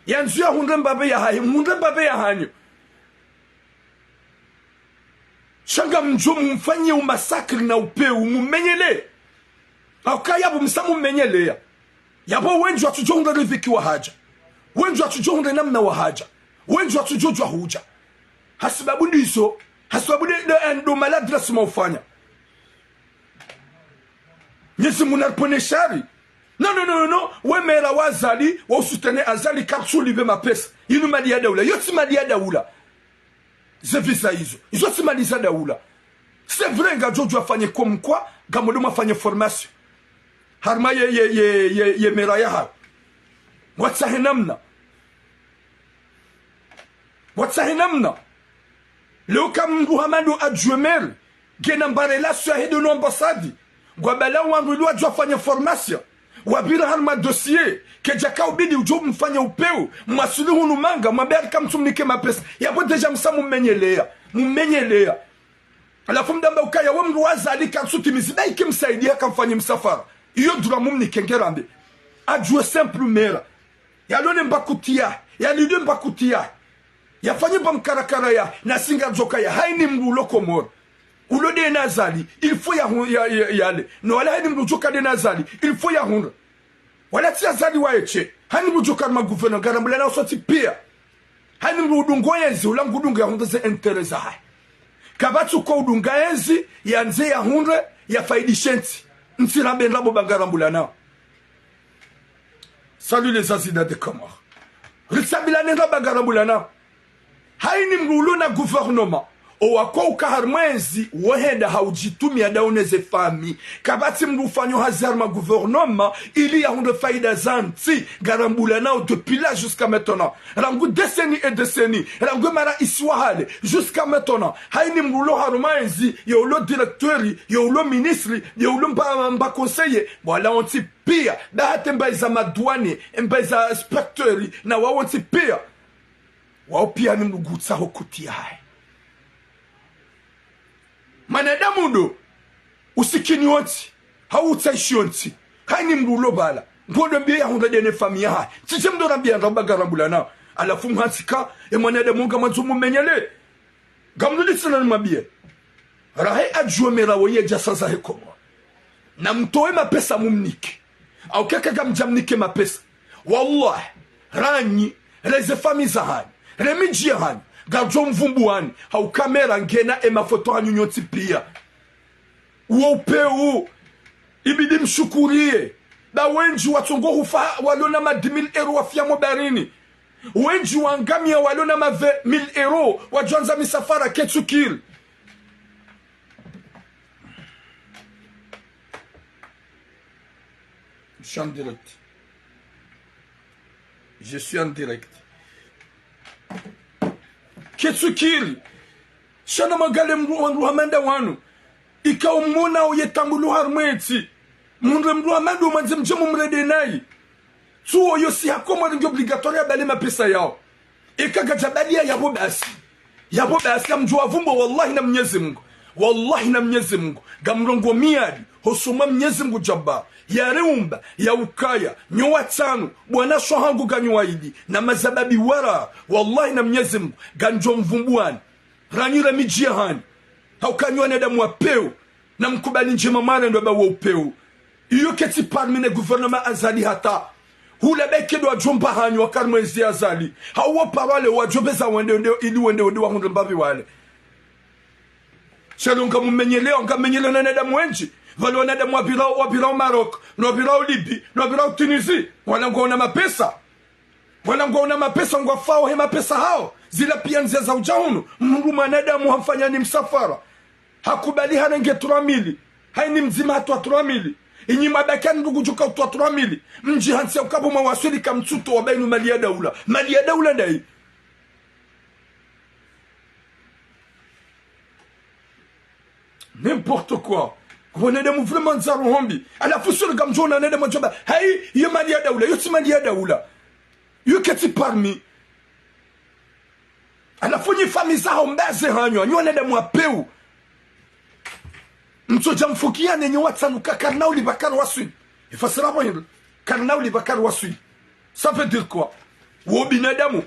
ya nzu ya hundra mbabe ya hae hundra mbabe ya hanyo shanga mjomu mfanye umasakri na upeu mumenyele akaya bumsamu menyele ya yabo wenju atujonga riviki wa haja wenju atujonga namna wa haja wenju atujojwa huja hasibabu ndiso hasibabu ndo maladras maufanya Nyezi munarponeshari no wemera wazali wa usutene azali kapsuli ve mapesa yinu mali ya daula yoti mali ya daula zevisa hizo si mali za daula c'est vrai nga jojo afanye comme quoi gamuluma afanye formation harma ye meraya ha watsahinamna leo kama mndu hamadu adjumer gena mbarela swahidi no ambassade gwabala wangu lwa jwa afanye formation wabira harma dossier kejaka ubidi ujo mfanye upeu mwasuluhu numanga mwabere kama tumnike mapesa yabo deja msamu mmenyeelea alafu mdamba ukaya wa mndu wazali kansuti miziba ikimsaidia kamfanye msafara iyo dura mumnike ngerambe ajue simple mera yalone mbakutia yalide mbakutia yafanye bamkarakara ya nasinga zoka ya haini mndu lokomoro ulode nazali il faut yale no wala haini mndu joka de nazali il faut ya hunra wala tia zali waeche haini mndu joka ma gouverneur garambula na osoti pia haini mndu udungoyenzi ulangu udunga ya hunra ze interesa hai kabatu ko udungayenzi ya nze ya hunra ya faidishenzi ntirambe ndabo bangarambula na. Salut les azida de Comores. Ritsabila nenda bangarambula na. Haini mrulu na gouvernement owako ukaharmwenzi wohenda haujitumia dauneze fami kabati mrufanyo hazarma gouvernement ili ya hunde faida zanti garambula nao depuis là jusqu'à maintenant rangu décennie et décennie rangu mara iswahale jusqu'à maintenant haini mrulo harmwenzi yaulo directeur yaulo ministre yaulo mba conseiller wala onti pia bahate mbaiza madouane mbaiza inspecteur na wawonti pia wao pia ni mgutsa hokutia hai manadamu ndo usikini wonti hautaishi wonti haini mrulo bala ngodo mbia hunga dene familia hai chiche mdo rabia ngabagarambula na alafu mhatika manadamu ngamazumu menyele gamnulitsana mabie rahe ajomera woye jasaza hekomo na mtoe mapesa mumnike au kaka gamjamnike mapesa wallahi ranyi reze famisa hani remijia hani gajo mvumbuani hau kamera ngena mafoto hanyu nyoti pia uopeu ibidi mshukurie da wenji watongo hufa walona ma 10,000 euro wafia mobarini wenji wangamia walona ma 20,000 euro wajonza misafara ketsukil je suis en direct Ketsukiri shana magale mru hamanda wanu ikaw mona uyetangulu harmweti mru hamanda umanze mjemu mrede nayi tuo yosi hakoma ngi obligatoire bale mapesa yao ikagajabalia yabo basi amjua vumbo wallahi na Mwenyezi Mungu gamrongo miadi hosoma Mwenyezi Mungu jabba ya reumba ya ukaya nyowa tano bwana shohangu ganywaidi na mazababi wara wallahi na Mwenyezi Mungu ganjo mvumbuani ranyura mijihani haukanywa na damu wapeu na mkubali njema mara ndo bawa upeu iyo keti parmi ne gouvernement azali hata hula beke do ajomba hanyo wakarmwezi azali hawa parale wajobeza wende ili wende wa hunde mbavi wale Shalonga mumenyeleo ngamenyeleo na nadamu wenji Valo nadamu wabirao Maroc Wabirao Libi Wabirao Tunisi Wanangona mapesa Ngwafao he mapesa hao Zila pia nzia za ujahunu Mungu manadamu hamfanya ni msafara Hakubali hanenge 3,000 Haini mzima hatu wa 3,000 Inyi mabakani ndugu juka utu wa 3,000 Mji hansi ya ukabu mawaswili kamtuto wabainu mali ya daula dai N'importe quoi. Vous n'êtes vraiment nzaruhombi. À la fousse le gamjo na nede mojoba. Hey, yo malia daula, yo ti malia daula. Yo keti parmi. À la fouille famille za hombaze hanyo, nyo nede mwapeu. Mtoja mfukia ne nyo watsanuka karnao li bakar wasui. Ifasira bo hindu. Karnao li bakar wasui. Ça veut dire quoi? Wo binadamu.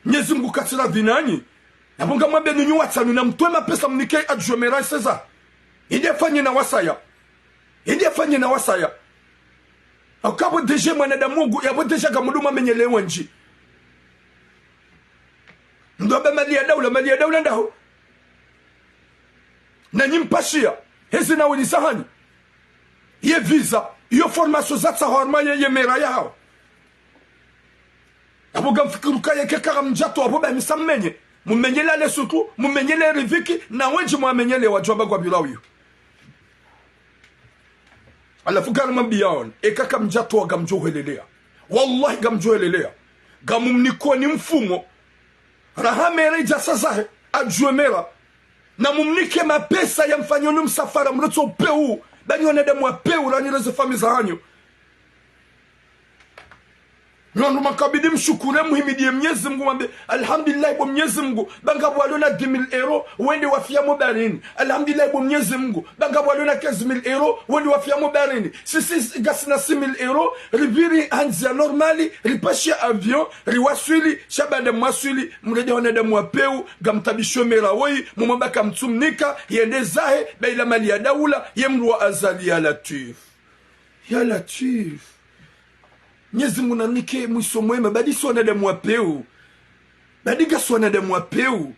Mwenyezi Mungu katira vinani. Nabonga mwambe nunyu watsanu na mtoe mapesa mnike adjomera seza. Indi afanye na wasaya. Akabo deje mwanadamu yabo deja gamuduma menyelewa nji. Ndobe mali ya daula ndaho. Na nyimpashia. Hezi na wili sahani. Ye visa. Iyo formation zatsa horma ye mera yao. Aboga mfikiruka ye kekara mjato aboba misammenye. mumenyele ale sutu mumenyele riviki na wenji mwamenyele wajwaba kwa bilawiyo alafu garma biyaon ekaka mjato wa gamjohelelea wallahi gamjohelelea gamumnikoni mfumo rahamere jasazahe ajuemera na mumnike mapesa ya mfanyonu msafara mreto peu bani wanadamu wa peu ranireze fami za hanyo Nwandu makabidi mshukure muhimidie Mwenyezi Mungu mwambe alhamdulillah bo Mwenyezi Mungu banga bwalona 10,000 euro wende wafia mobarini alhamdulillah bo Mwenyezi Mungu banga bwalona 15,000 euro wende wafia mobarini sisi gasina 6,000 euro ribiri hanzia normali ripashia avion riwaswili shabanda mwaswili mreja wanadamu wa peu gamtabisho mera woi mumabaka mtumnika yende zahe baila mali ya daula yemruwa azali ya latif Mwenyezi Mungu nanike mwiso mwema badi si wanadamu wa peu badiga si wanadamu wa peu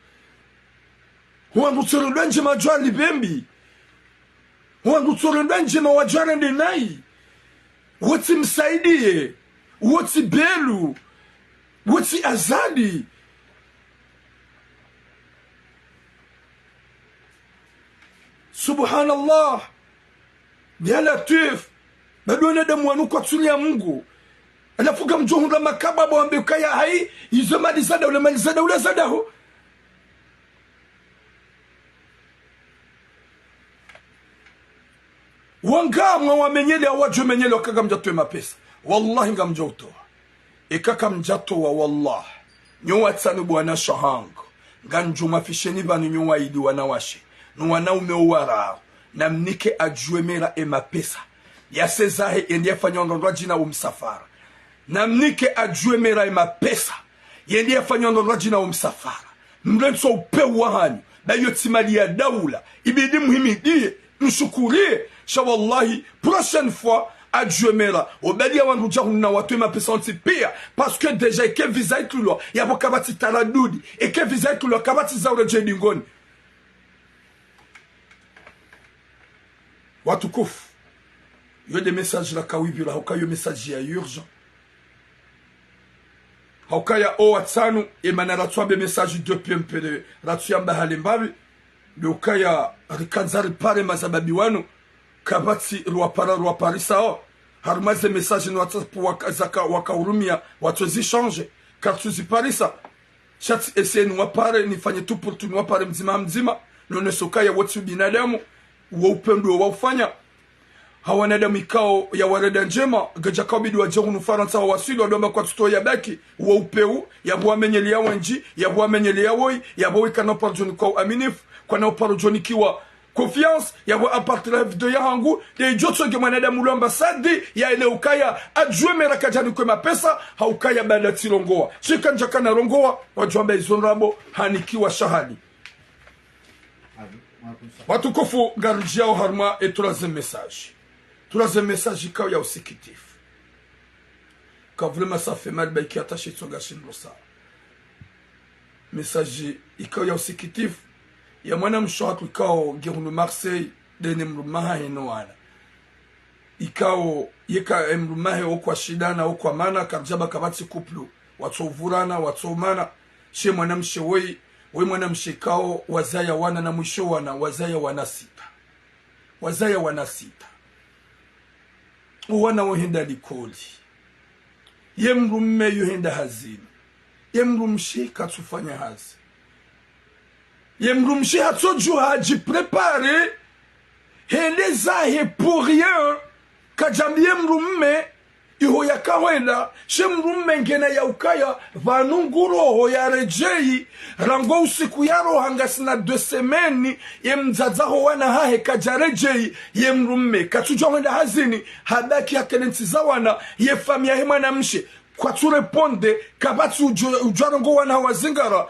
wangu tsorondwa njema jwali bembi wangu tsorondwa njema wajwana ndenai woti msaidie woti belu woti azadi subhanallah ya latif badi wanadamu wanuka tulia Mungu alafuga mjohunda makaba bwambe kaya hai izo mali zada ule mali zada ule zada ho wangamwa wamenyele awajo menyele wakaga mjato mapesa wallahi ngamjoto ekaka mjato wa wallah nyowa tsanu bwana shahango nganjuma fisheni banu nyowa idi wanawashe no wanaume uwara na mnike ajuemera mapesa ya sezahe endie fanyonga ndo jina umsafara na mnike ajuemera mapesa yendie fanyonga ndo jina umsafara mrenso upeu wahanyu bayo timali ya daula ibidi muhimidie mshukurie sha wallahi prochaine fois ajuemera obedia wangu jahuna watu mapesa ontipia parce que déjà eke visa itulo yabo kabati taradudi eke visa itulo kabati zaure jedingoni watu kufu yo des messages la kawibira hokayo message ya urgent hokaya o watsanu emana ratwambe message de pmpele ratuyamba halimbabi lokaya rikanzari pare mazababi wanu kabati rwa parisao harumaze message no whatsapp wakazaka wakaurumia watozi change kartuzi parisa chat esen wapare nifanye tu pour tu wapare mzima none sokaya watu binadamu wa upendo wa ufanya hawanadamu ikao ya wareda njema gajakabidi wajahunu faransa wasili wadomba kwa tuto ya baki wa upeu ya buamenyeli ya wenji ya buamenyeli ya woi ya buwika na parjoni kwa aminifu kwa na parjoni kiwa confiance ya bu aparte la video ya hangu ya ijoto ge mwanadamu lo ambasadi ya ile ukaya ajue meraka jani kwa mapesa haukaya bada tirongoa shika njaka na rongoa wajomba izonrabo hanikiwa shahadi watu kofu garjiao harma et troisième message. Troisième message, il y a aussi kitif. Quand vraiment ça fait mal, il y a attaché son gâchis de ça. Message, il y a aussi kitif. Il y a moi même chant qui est au Marseille, de Nemrumaha et Noana. Il y a Emrumaha au Kwashidana au Kwamana, Karjaba Kabati Kuplu, Watso Vurana, Watso Mana, chez moi même chez Wei, we mwana mshikao wazaya wana na mwisho wana wazaya wana sita. Wazaya wana sita. Uwana wohenda likoli. Yemrumme yuhenda hazini. Yemrumshi katufanya hazi. Yemrumshi hatoju haji prepare. Hende zahe pour rien. Kajambi yemrumme. Iho ya kawenda, shemrumme ngena ya ukaya, vanunguro ho ya rejei, rango usiku yaro hangasina 2 semeni, yemzazaho wana hahe kajarejei, yemrumme, katuja wenda hazini, habaki hakenentiza wana, ye famia hema na mshe, kwa tureponde, kabati ujarango wana wazingara,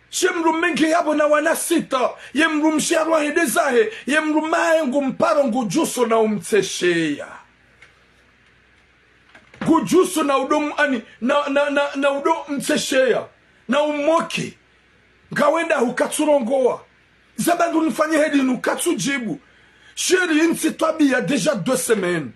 shemrumme nge yabo na wana sita, yemrumshi arwa hedezahe, yemrumahe ngumparo ngujuso na umtesheya. Gujuso na udomu ani na udomu mtesheya na umoki ngawenda hukaturongoa zabandu nifanye hedi nukatujibu shiri inti tabi ya deja 2 semaines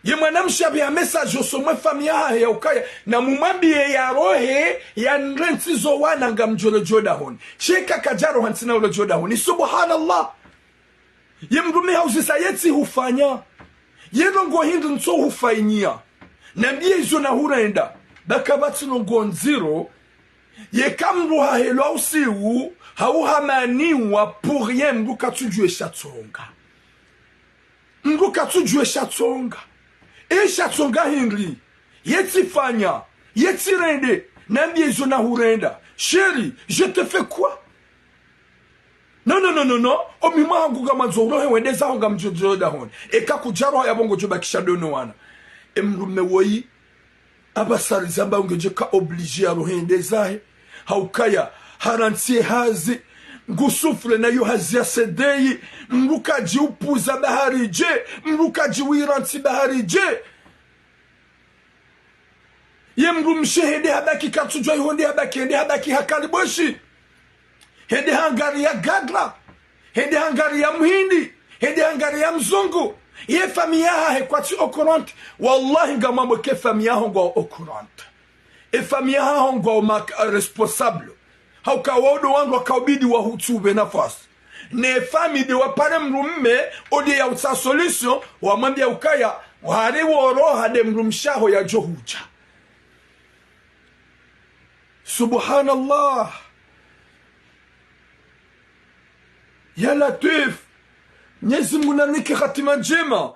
ye mwanamshabi ya message osomwe familia ya ukaya na mumambie ya rohe ya nrentizo wana nga mjole joda honi sheka kajaro hantina ule joda honi subhanallah ye mrume hausisa yeti hufanya ye nongo hindu nso hufainia na mbie izo na hurenda baka bati nongo nziro ye kamru hahelo hausiu hauhamaniwa pour ye mruka tujue shatsonga mruka tujue shatsonga shatsonga Henry yeti fanya yeti rende nambie izo na hurenda chérie je te fais quoi non omima hangu gama zoro he wendeza honga mjojo da hon eka kujaro ya bongo joba kishadono wana emrume woyi abasari zamba ungeje ka obligé aro hendeza he haukaya harantie hazi ngusufle na yo hazia sedei mruka jiupuza bahari je mruka jiwiranti bahari je ye mrumshe hende habaki katujwa honde habaki hakaliboshi hende hangari ya gadla hende hangari ya mhindi hende hangari ya mzungu ye familia hahe kwati okurant wallahi ngamambo ke familia hongo okurant e familia hongo responsable hauka wodo wangu wakaubidi wa hutube nafasi ne family wa pare mrumme odi ya utsa solution wa mambi ya ukaya wahari woro hade mrumshaho ya johuja subhanallah ya Latif Mwenyezi Mungu nanike hatima njema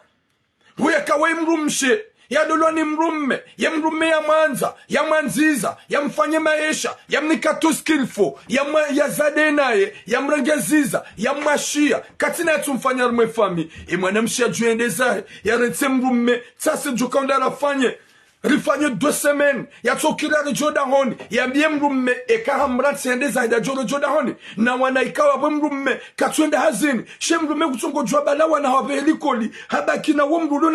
huya kawe mrumshe ya doloni mrumme ya mrumme ya mwanza ya mwanziza ya mfanye maisha ya mnikatu skillful ya zade naye ya mrengeziza ya mashia katina tumfanya rume fami mwanamshi ajuendeza ya rete mrumme sasa jukonda rafanye rifanye 2 semaines ya tokira rejoda honi ya mrumme ekahamrat sendeza ya joda honi na wanaikawa mrumme katwenda hazini shemrumme kutongo jwa bala wana havelikoli habaki na wumrulo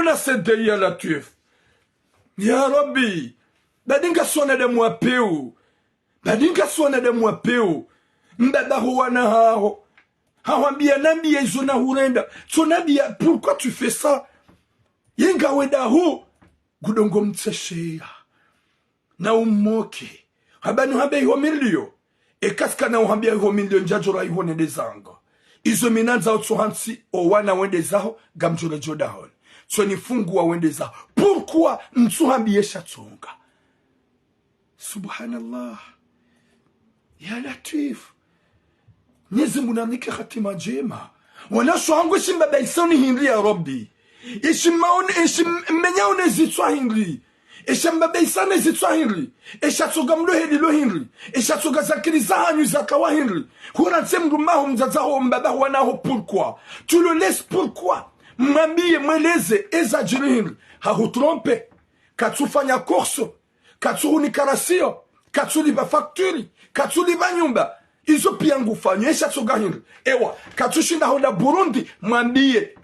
na sedei ya Latif ya Rabbi badinga sona de mwapeu mbaba huwana hao hawambia nambia izo na hurenda tonabia pourquoi tu fais ça yenga weda hu gudongo mtseshea na umoke habanu habe ho milio ekaska na uhambia ho milio njajora ihone dezanga izo minanza otsohansi o wana wende zaho gamjora jodahon so ni fungu wa wende zaho pourquoi mtsuhambie shatsonga subhanallah ya Latif Mwenyezi Mungu nanike hatima njema wana shwangu shimbaba isoni Henry ya Rabbi menyaone zitwa Henry mbaba isane zitwa Henry shatsoga mlo Henry shatsoga zakiri zahanyu zakawa Henry huranse mrumaho mzazaho mbaba wanaho pourquoi tu le laisses pourquoi mweleze ezajiri Henry hahutrompe katsufanya korso katsuni karasio katsuli ba facturi katsuli ba nyumba izo pia ngufanya shatsoga Henry ewa katsushinda honda Burundi mwambie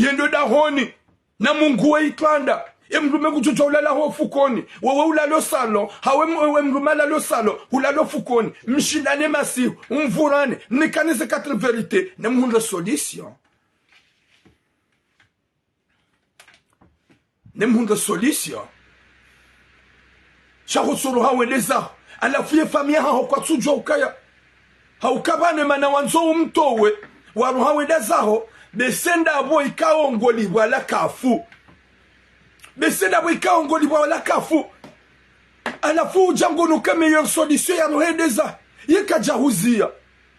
yendo da honi na Mungu wa iklanda mrume kuchucha ulala ho fukoni wewe ulalo salo hawe mrume ulalo salo ulalo fukoni mshindane masihu umvurane mnikanise quatre verite na mhunda solution shahusuru hawe leza alafuye familia hao kwa tujwa ukaya haukabane mana wanzo umtowe waru hawe lezaho besenda abo ikaongoli wala kafu alafu jango nuka meilleure solution ya rohendeza yekajahuzia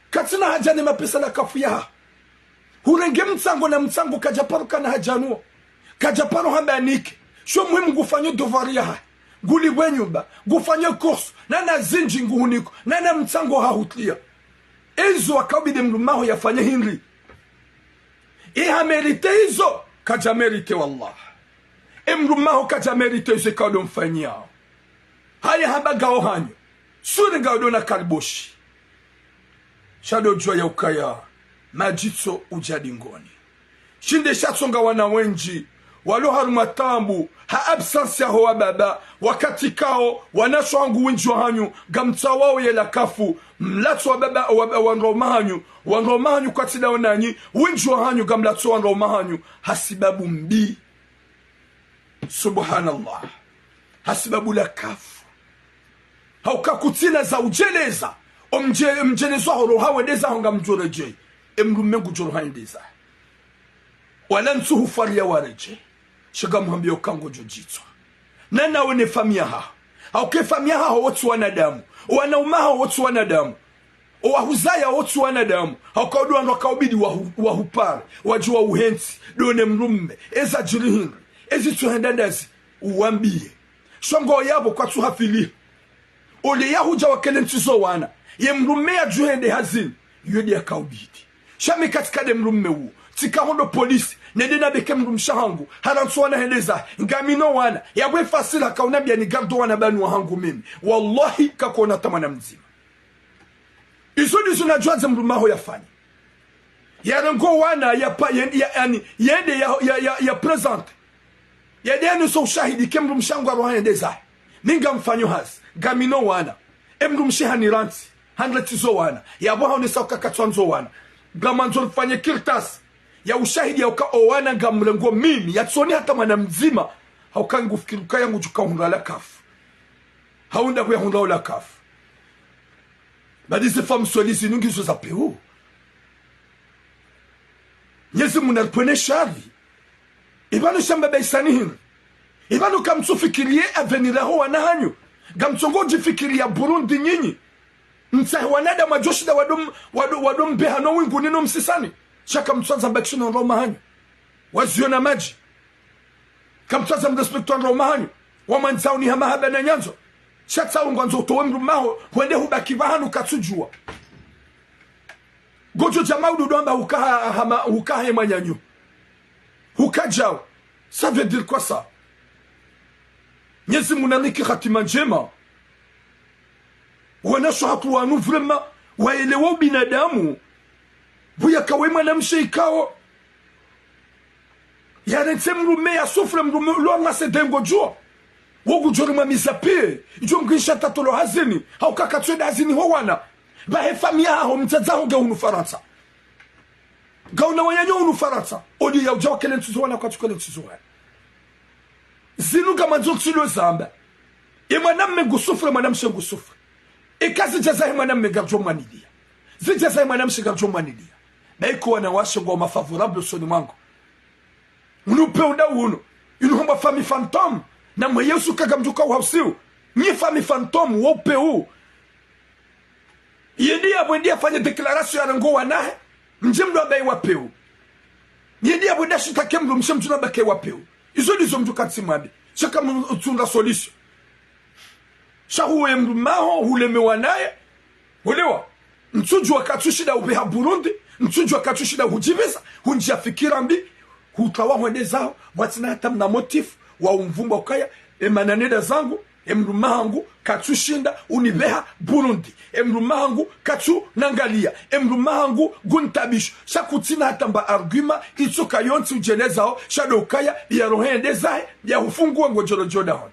katina haja ne mapesa la kafu ya hurenge mtsango na mtsango kajaparo kana hajanuo kajaparo hambanike sho muhimu gufanye dovari ya guli wenyumba gufanye course na zinji nguhuniko na mtsango hahutlia ezo akabide mlumaho yafanye Henry ha merite izo kaja merite wallah mrumaho kaja merite izo kaudo mfanyao haya habagao hanyo suri gaudo na kariboshi shado jua ya ukaya majitso ujadingoni shinde shatsonga wana wenji walo haruma tambu ha absence ho wa baba wakati kao wanasho wangu winjo hanyu gamtawao yela kafu mlatso wa baba wanroma hanyu kwa tida onanyi winjo hanyu gamlatso wanroma hanyu hasibabu mbi subhanallah hasibabu la kafu haukakutina za ujeleza mjelezo horo hawedeza honga mjoreje emrumengu joro haindeza wala nsuhu faria wareje shiga muhambio kango jojitwa nana wene famia ha hauke famia ha wotu wanadamu wanaumaha wotu wanadamu wahuzaya wotu wanadamu haukaudua wakaubidi wahupare wajua uhensi done mrumme eza jirihinri ezi tuhendandazi uwambie shongo yabo kwa tuhafili ole yahuja wakele ntizo wana ye mrumme ya juhende hazini yodi ya kaubidi shami katika de mrumme uu tika hondo polisi nedena beke mrumsha hangu haransu wana hendeza ngamino wana yagwe fasila kaunabia ni gardo wana banu hangu mimi wallahi kakona tamana mzima isudi sunajwaze mrumaho yafanya yarengo wana yani yende ya present yende ya nuso ushahidi ke mrumshangu aroha hendeza minga mfanyo hazi ngamino wana emrumshi haniranti handletizo wana yabo hao nisa ukakatwanzo wana gamanzo mfanye kirtasi ya ushahidi ya uka owana ngamlengo mimi ya tsoni hata mwana mzima haukangu fikiruka yangu juka hundala kafu haunda kwa hundala kafu badi se femme solisi nungi zo za Peru nyezi munarpone shari ibano shamba baisanihin ibano kamtsu fikirie avenira ho wanahanyu gamtsongo jifikiria Burundi nyinyi mtsahe wanada majoshida wadom behano wingu nino msisani shaka mtwaza mbakishino Roma hanyu waziona maji kamtwaza mrespektu Roma hanyu wamanzao ni hamahaba na nyanzo shatao ngwanzo utowe mrumaho wende hubakiva hanu katsujua gojo jamau dudomba hukaha emanyanyu hukajao ça veut dire quoi ça nyezi munaniki khatima njema wanasho hatu wanu vrema waelewa binadamu buya kawema na msheikao yaretse mrume ya sufre mrume longa se dengo jua wogu jori mamizape ijo mkisha tatolo hazini hau kakatwede hazini ho wana bahe famia hao mtaza honge unu Faransa gauna wanyanyo unu Faransa odi ya ujawa kele ntuzo wana kwa tukele ntuzo wana zinu kama nzokilo zamba mwaname ngusufre mwanam shengu sufre kazi jazahi mwanam megarjo manidia zijazahi mwanam shigarjo manidia baiko wana washe ngoma favorable soni mwangu unupe unda uno inuhomba fami fantôme na mweyesu kagamjuka uhausiu nye fami fantôme wope u yedi abwendi afanye deklarasyon ya ngo wanahe mjemdo abai wapeu yedi abwendi ashitake mdo mshemtuna bake wapeu izo lizo mjuka tsimade shaka mtunda solution shahuwe mdu maho huleme wanaye ulewa mtuju wakatushida ubeha Burundi mtuju wakatushida hujibeza hunjia fikira mbi hutawa mwende zao watina hata mna motifu wa umvumba ukaya emananeda zangu emrumahangu katushinda unibeha Burundi emrumahangu katu nangalia emrumahangu guntabisho shakutina hata mba arguma itsuka yonti ujelezao shado ukaya ya rohende zae ya hufungu wango jorojoda hon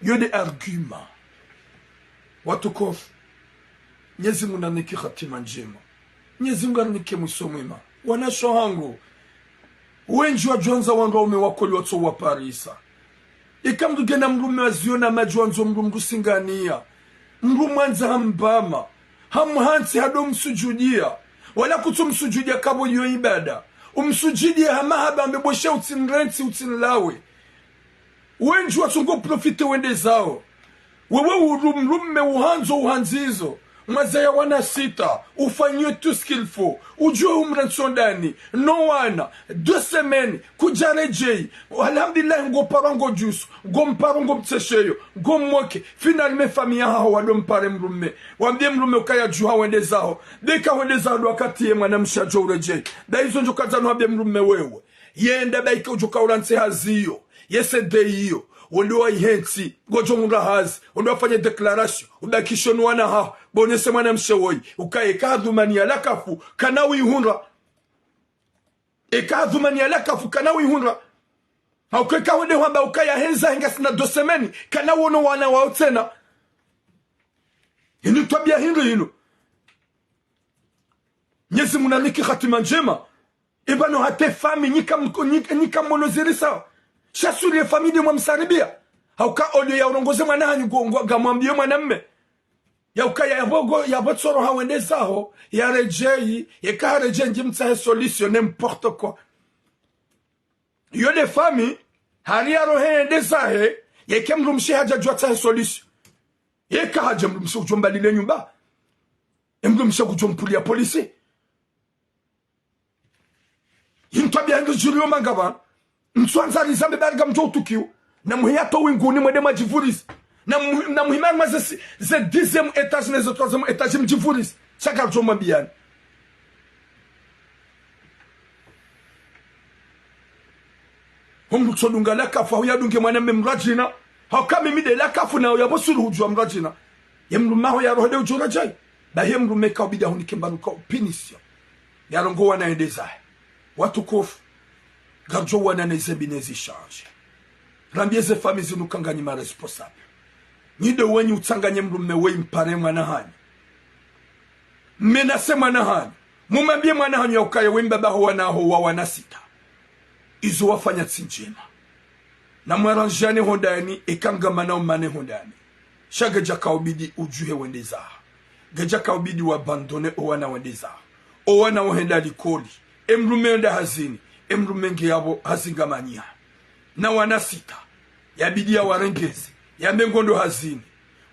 yode arguma watukofu nyezi munaniki khatima njema nyezi munganike musomwema wanasho hangu wenji wa jonza wangu waume wakoli watu wa Parisa ikamduge na mrume waziona maji wanzo mrumgu singania mrumu anza hambama hamhansi hado msujudia wala kutu msujudia kabo yu ibada umsujudia hamahaba mbeboshe utinrenti utinlawe wenji watu ngo profite wende zao wewe mrume uhanzo uhanzizo mazaya wana sita ufanywe tout ce qu'il faut ujue umrensondani no wana 2 semaines kujarejei alhamdulillah ngo parango jusu ngo mparango mtesheyo ngo mwoke finalement famille hao wadompare mrume wambie mrume ukaya juha wende zao deka wende zao wakati ye mwana mshajo urejei da hizo njoka zanu wambie mrume wewe yenda baika ujoka uranse haziyo yesede hiyo Wondoa ihensi gojo murahazi wondoa fanya declaration udakishonu wana ha bonese mwana mshewoi ukae kadhumani alakafu kanawi hunra eka dhumani ala kafukana wihunra haukeka wende wamba ukaya henza henga sina dosemeni kana wono wana wao tena inu tabia hindu inu nyezi munaliki khatima njema ibano hate fami nika monozirisa shasuri ya famili mwa msaribia hauka olio ya urongoze mwana hanyu gamwambie mwanamme ya ukaya ya botsoro hawende zaho ya rejei ya kaha rejei njimtsahe solution n'importe quoi yode fami hari ya rohe ende zahe ya kemrumshi haja jua tsahe solution ya kaha jemrumshi ujomba lile nyumba emrumshi ujompulia polisi yintwabia hindu julio mangaba mswanza rizambe berga mjo utukiu na muhiato winguni mwede majivuris na muhimari maze ze 10e étage na ze 3e étage mjivuris chaka joma biani hongu tsodunga la kafu au yadunge mwana memrajina hakami mide la kafu na yabosuru hujwa mrajina yemrumaho ya rohode ujura jai ba yemrumeka ubida hunike mbaruka pinisio yarongo wana endeza watu kofu garjo wana nezembi nezi charge rambieze famizi nukanganyi ma responsable nide wenye utanganye mrume we impare mwana hani menase mwana hani mumambie mwana hani ya ukaya wimbe baho wanaho wa wanasita izo wafanya tsinjema na mwaranjane hondani ekangama umane hondani shaga jaka ubidi ujuhe wendeza gajaka ubidi wabandone owana wendeza owana wahenda likoli emrume onda hazini emrume nge yabo hazingamania na wanasita yabidi ya warengezi ya mengondo hazini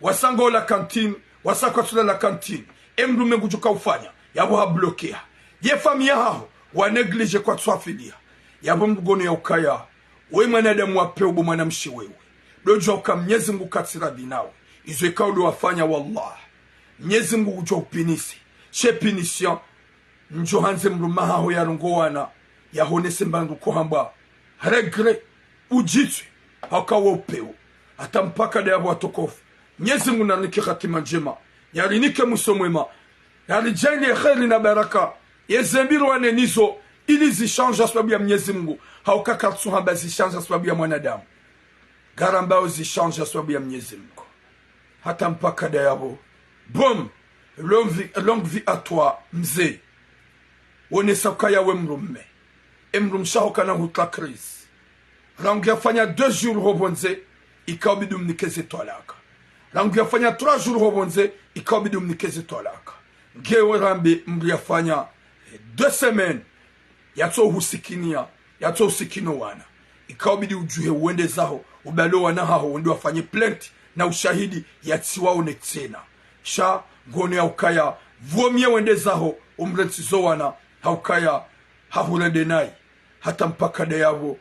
wasango la kantine wasakatula la kantine emrume ngujuka ufanya yabo hablokea ye famia hao waneglige kwa twafilia yabo mgono ya ukaya we mwanadamu wape ubu mwanamshi wewe dojo uka Mwenyezi Mungu katsira binawe izo ikaudu wafanya wallah Mwenyezi Mungu ujo upinisi she pinisyon njo hanze mrumaha ho yarongowana yahonese mbandu kuhamba regre ujitwe hakawa upeo hata mpaka da yabo watokofu Mwenyezi Mungu naniki khatima njema yarinike musomwema yarijenge kheri na baraka yezembiru wane nizo ili zishanja sababu ya Mwenyezi Mungu hauka katsu hamba zishanja sababu ya mwanadamu garambao zishanja sababu ya Mwenyezi Mungu hata mpaka da yabo bom longue vie à toi mzee wone sakaya we mrumme emrumshaho kana hutla kriz rangu yafanya 2 jours hobonze ikawabidi umnikeze tolaka rangu yafanya 3 jours hobonze ikawabidi umnikeze tolaka ngewe rambi mru yafanya 2 semaines yato husikinia yato usikino wana ikawabidi ujuhe uende zaho ubalo wana hao wende wafanye plainte na ushahidi yatiwa uneksena sha ngone ya ukaya vomye wende zaho umretizo wana haukaya hahurende nai hata mpaka de yabo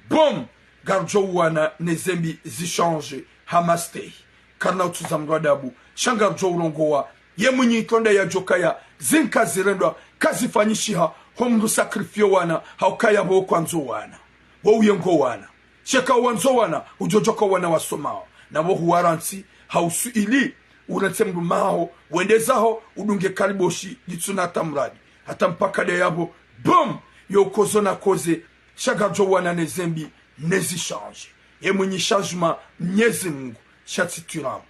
bom garjo wana nezembi zichange hamaste karna utuzamradabu shangarjo urongowa ye munyi tonda ya jokaya zinka zirendwa kazifanyishiha homru sakrifio wana haukaya bo kwanzo wana wo uyengo wana sheka wanzo wana ujojoka wana wasomao na wo huwaransi hausu ili unatemru maho wendezaho udunge kariboshi ditsunata mradi hata mpaka de yabo bom yo kozo na koze shagajo wana nezembi nezi change ye mwenye changement Mwenyezi Mungu shatituram